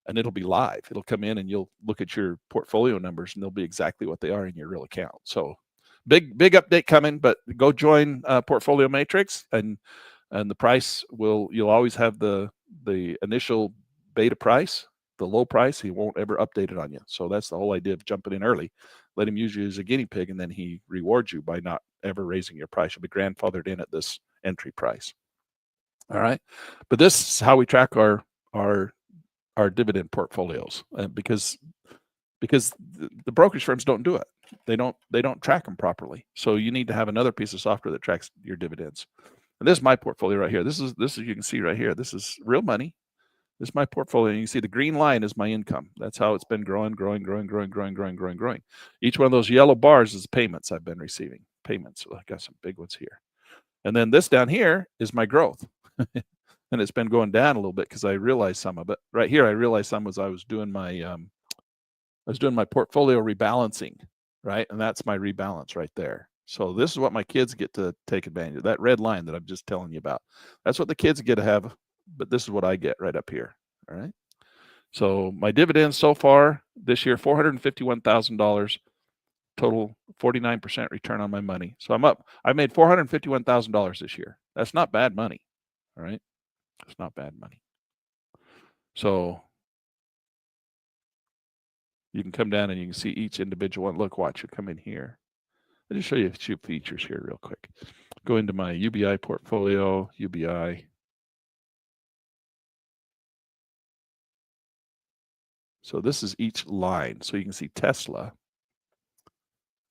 and it'll be live. It'll come in and you'll look at your portfolio numbers and they'll be exactly what they are in your real account. So big update coming, but go join Portfolio Matrix, and the price you'll always have the initial beta price, the low price. He won't ever update it on you. So that's the whole idea of jumping in early. Let him use you as a guinea pig, and then he rewards you by not ever raising your price. You'll be grandfathered in at this entry price. All right. But this is how we track our dividend portfolios, because the brokerage firms don't do it. They don't track them properly. So you need to have another piece of software that tracks your dividends. And this is my portfolio right here. This is you can see right here. This is real money. This is my portfolio. And you can see the green line is my income. That's how it's been growing. Each one of those yellow bars is payments I've been receiving. Payments. I got some big ones here. And then this down here is my growth. And it's been going down a little bit because I realized some of it. Right here, I realized some was I was doing my portfolio rebalancing, right? And that's my rebalance right there. So this is what my kids get to take advantage of. That red line that I'm just telling you about. That's what the kids get to have, but this is what I get right up here. All right. So my dividends so far this year, $451,000 total, 49% return on my money. So I'm up. I made $451,000 this year. That's not bad money. All right. It's not bad money. So you can come down and you can see each individual one. Look, watch, you come in here. I'll just show you a few features here real quick. Go into my UBI portfolio, UBI. So this is each line. So you can see Tesla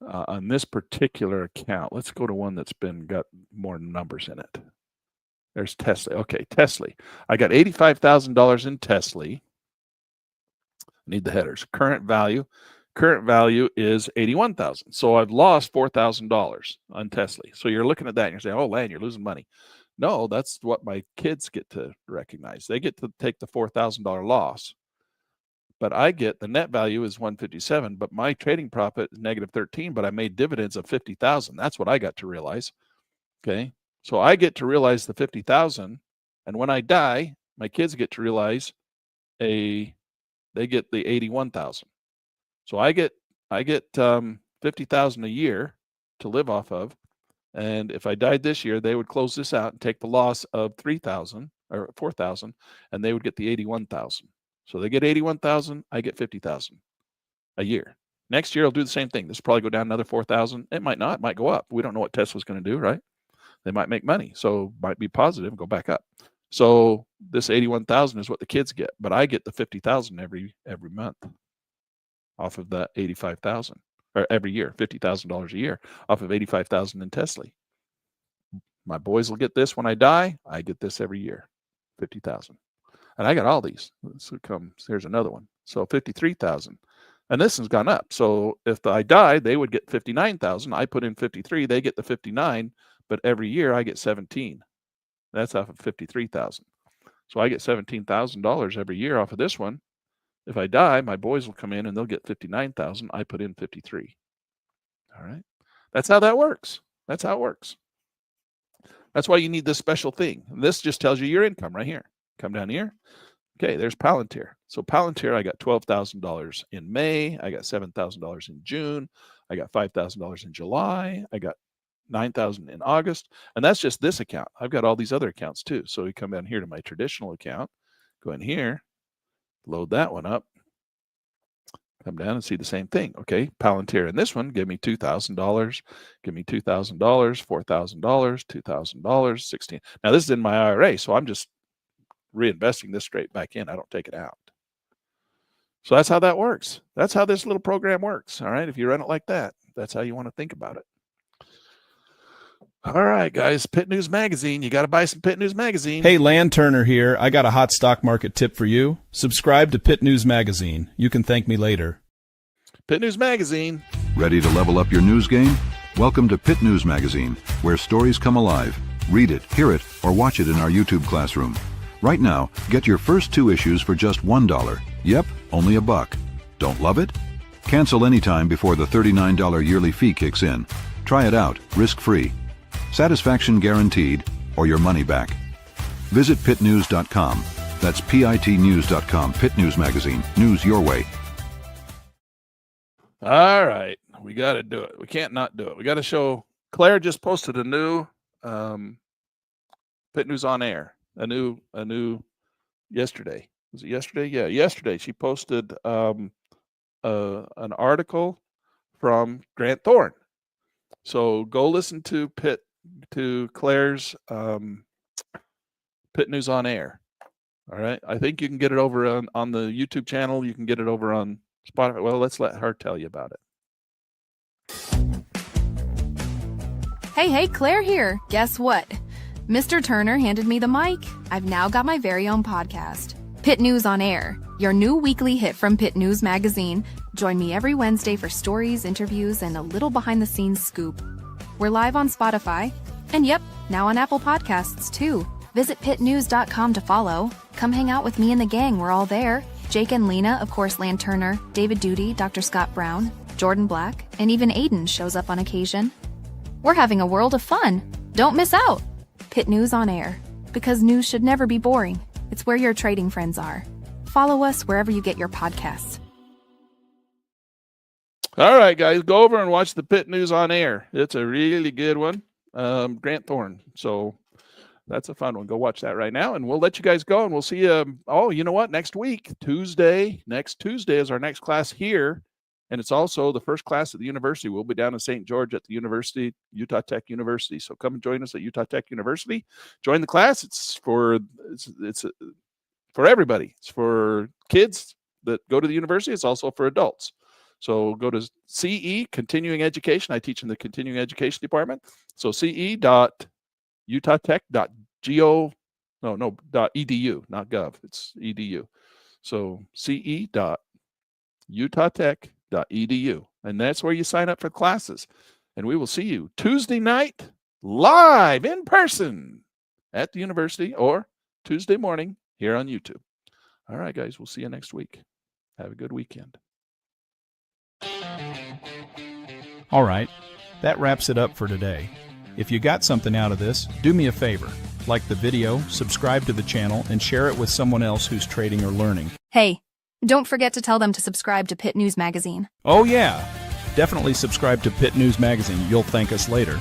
on this particular account. Let's go to one that's got more numbers in it. There's Tesla. Okay, Tesla. I got $85,000 in Tesla. Need the headers. Current value is $81,000. So I've lost $4,000 on Tesla. So you're looking at that and you're saying, oh, Lan, you're losing money. No, that's what my kids get to recognize. They get to take the $4,000 loss. But I get the net value is 157, but my trading profit is negative 13, but I made dividends of 50,000. That's what I got to realize. Okay. So I get to realize the 50,000, and when I die, my kids get to realize they get the 81,000. So I get $50,000 a year to live off of. And if I died this year, they would close this out and take the loss of $3,000 or $4,000, and they would get the $81,000. So they get $81,000, I get $50,000 a year. Next year, I'll do the same thing. This will probably go down another $4,000. It might not. It might go up. We don't know what Tesla's going to do, right? They might make money, so might be positive and go back up. So this $81,000 is what the kids get, but I get the $50,000 every month off of that $85,000, or every year, $50,000 a year off of $85,000 in Tesla. My boys will get this when I die. I get this every year, $50,000, and I got all these. So here's another one. So $53,000, and this has gone up. So if I die, they would get $59,000. I put in 53, they get the 59, but every year I get 17. That's off of 53,000. So I get $17,000 every year off of this one. If I die, my boys will come in and they'll get 59,000. I put in 53. All right. That's how that works. That's how it works. That's why you need this special thing. And this just tells you your income right here. Come down here. Okay, there's Palantir. So Palantir, I got $12,000 in May. I got $7,000 in June. I got $5,000 in July. I got $9,000 in August. And that's just this account. I've got all these other accounts too. So we come down here to my traditional account, go in here, load that one up, come down and see the same thing. Okay, Palantir in this one, give me $2,000, give me $2,000, $4,000, $2,000, $16,000. Now this is in my IRA, so I'm just reinvesting this straight back in. I don't take it out. So that's how that works. That's how this little program works. All right, if you run it like that, that's how you want to think about it. All right, guys, Pitt News Magazine. You got to buy some Pitt News Magazine. Hey, Land Turner here. I got a hot stock market tip for you. Subscribe to Pitt News Magazine. You can thank me later. Pitt News Magazine. Ready to level up your news game? Welcome to Pitt News Magazine, where stories come alive. Read it, hear it, or watch it in our YouTube classroom. Right now, get your first 2 issues for just $1. Yep, only $1. Don't love it? Cancel anytime before the $39 yearly fee kicks in. Try it out, risk-free. Satisfaction guaranteed, or your money back. Visit pittnews.com. That's pitnews.com. Pitt News Magazine. News your way. All right. We got to do it. We can't not do it. We got to show. Claire just posted a new Pitt News on Air. A new yesterday. Was it yesterday? Yeah, yesterday. She posted an article from Grant Thorne. So go listen to Claire's Pitt News on Air. All right. I think you can get it over on the YouTube channel. You can get it over on Spotify. Well, let's let her tell you about it. Hey, Claire here. Guess what? Mr. Turner handed me the mic. I've now got my very own podcast, Pitt News on Air, your new weekly hit from Pitt News Magazine. Join me every Wednesday for stories, interviews, and a little behind-the-scenes scoop. We're live on Spotify, and yep, now on Apple Podcasts, too. Visit pittnews.com to follow. Come hang out with me and the gang. We're all there. Jake and Lena, of course, Land Turner, David Duty, Dr. Scott Brown, Jordan Black, and even Aiden shows up on occasion. We're having a world of fun. Don't miss out. Pitt News on Air. Because news should never be boring. It's where your trading friends are. Follow us wherever you get your podcasts. All right, guys, go over and watch the Pitt News on Air. It's a really good one. Grant Thorne. So that's a fun one. Go watch that right now, and we'll let you guys go, and we'll see you. Oh, you know what? Next week, next Tuesday is our next class here, and it's also the first class at the university. We'll be down in St. George at the university, Utah Tech University. So come and join us at Utah Tech University. Join the class. It's for everybody. It's for kids that go to the university. It's also for adults. So go to CE, Continuing Education. I teach in the Continuing Education Department. So ce.utah.tech.edu, not gov. It's edu. So ce.utah.tech.edu. And that's where you sign up for classes. And we will see you Tuesday night live in person at the university, or Tuesday morning here on YouTube. All right, guys, we'll see you next week. Have a good weekend. All right, that wraps it up for today. If you got something out of this, do me a favor. Like the video, subscribe to the channel, and share it with someone else who's trading or learning. Hey, don't forget to tell them to subscribe to Pitt News Magazine. Oh yeah, Definitely subscribe to Pitt News Magazine. You'll thank us later.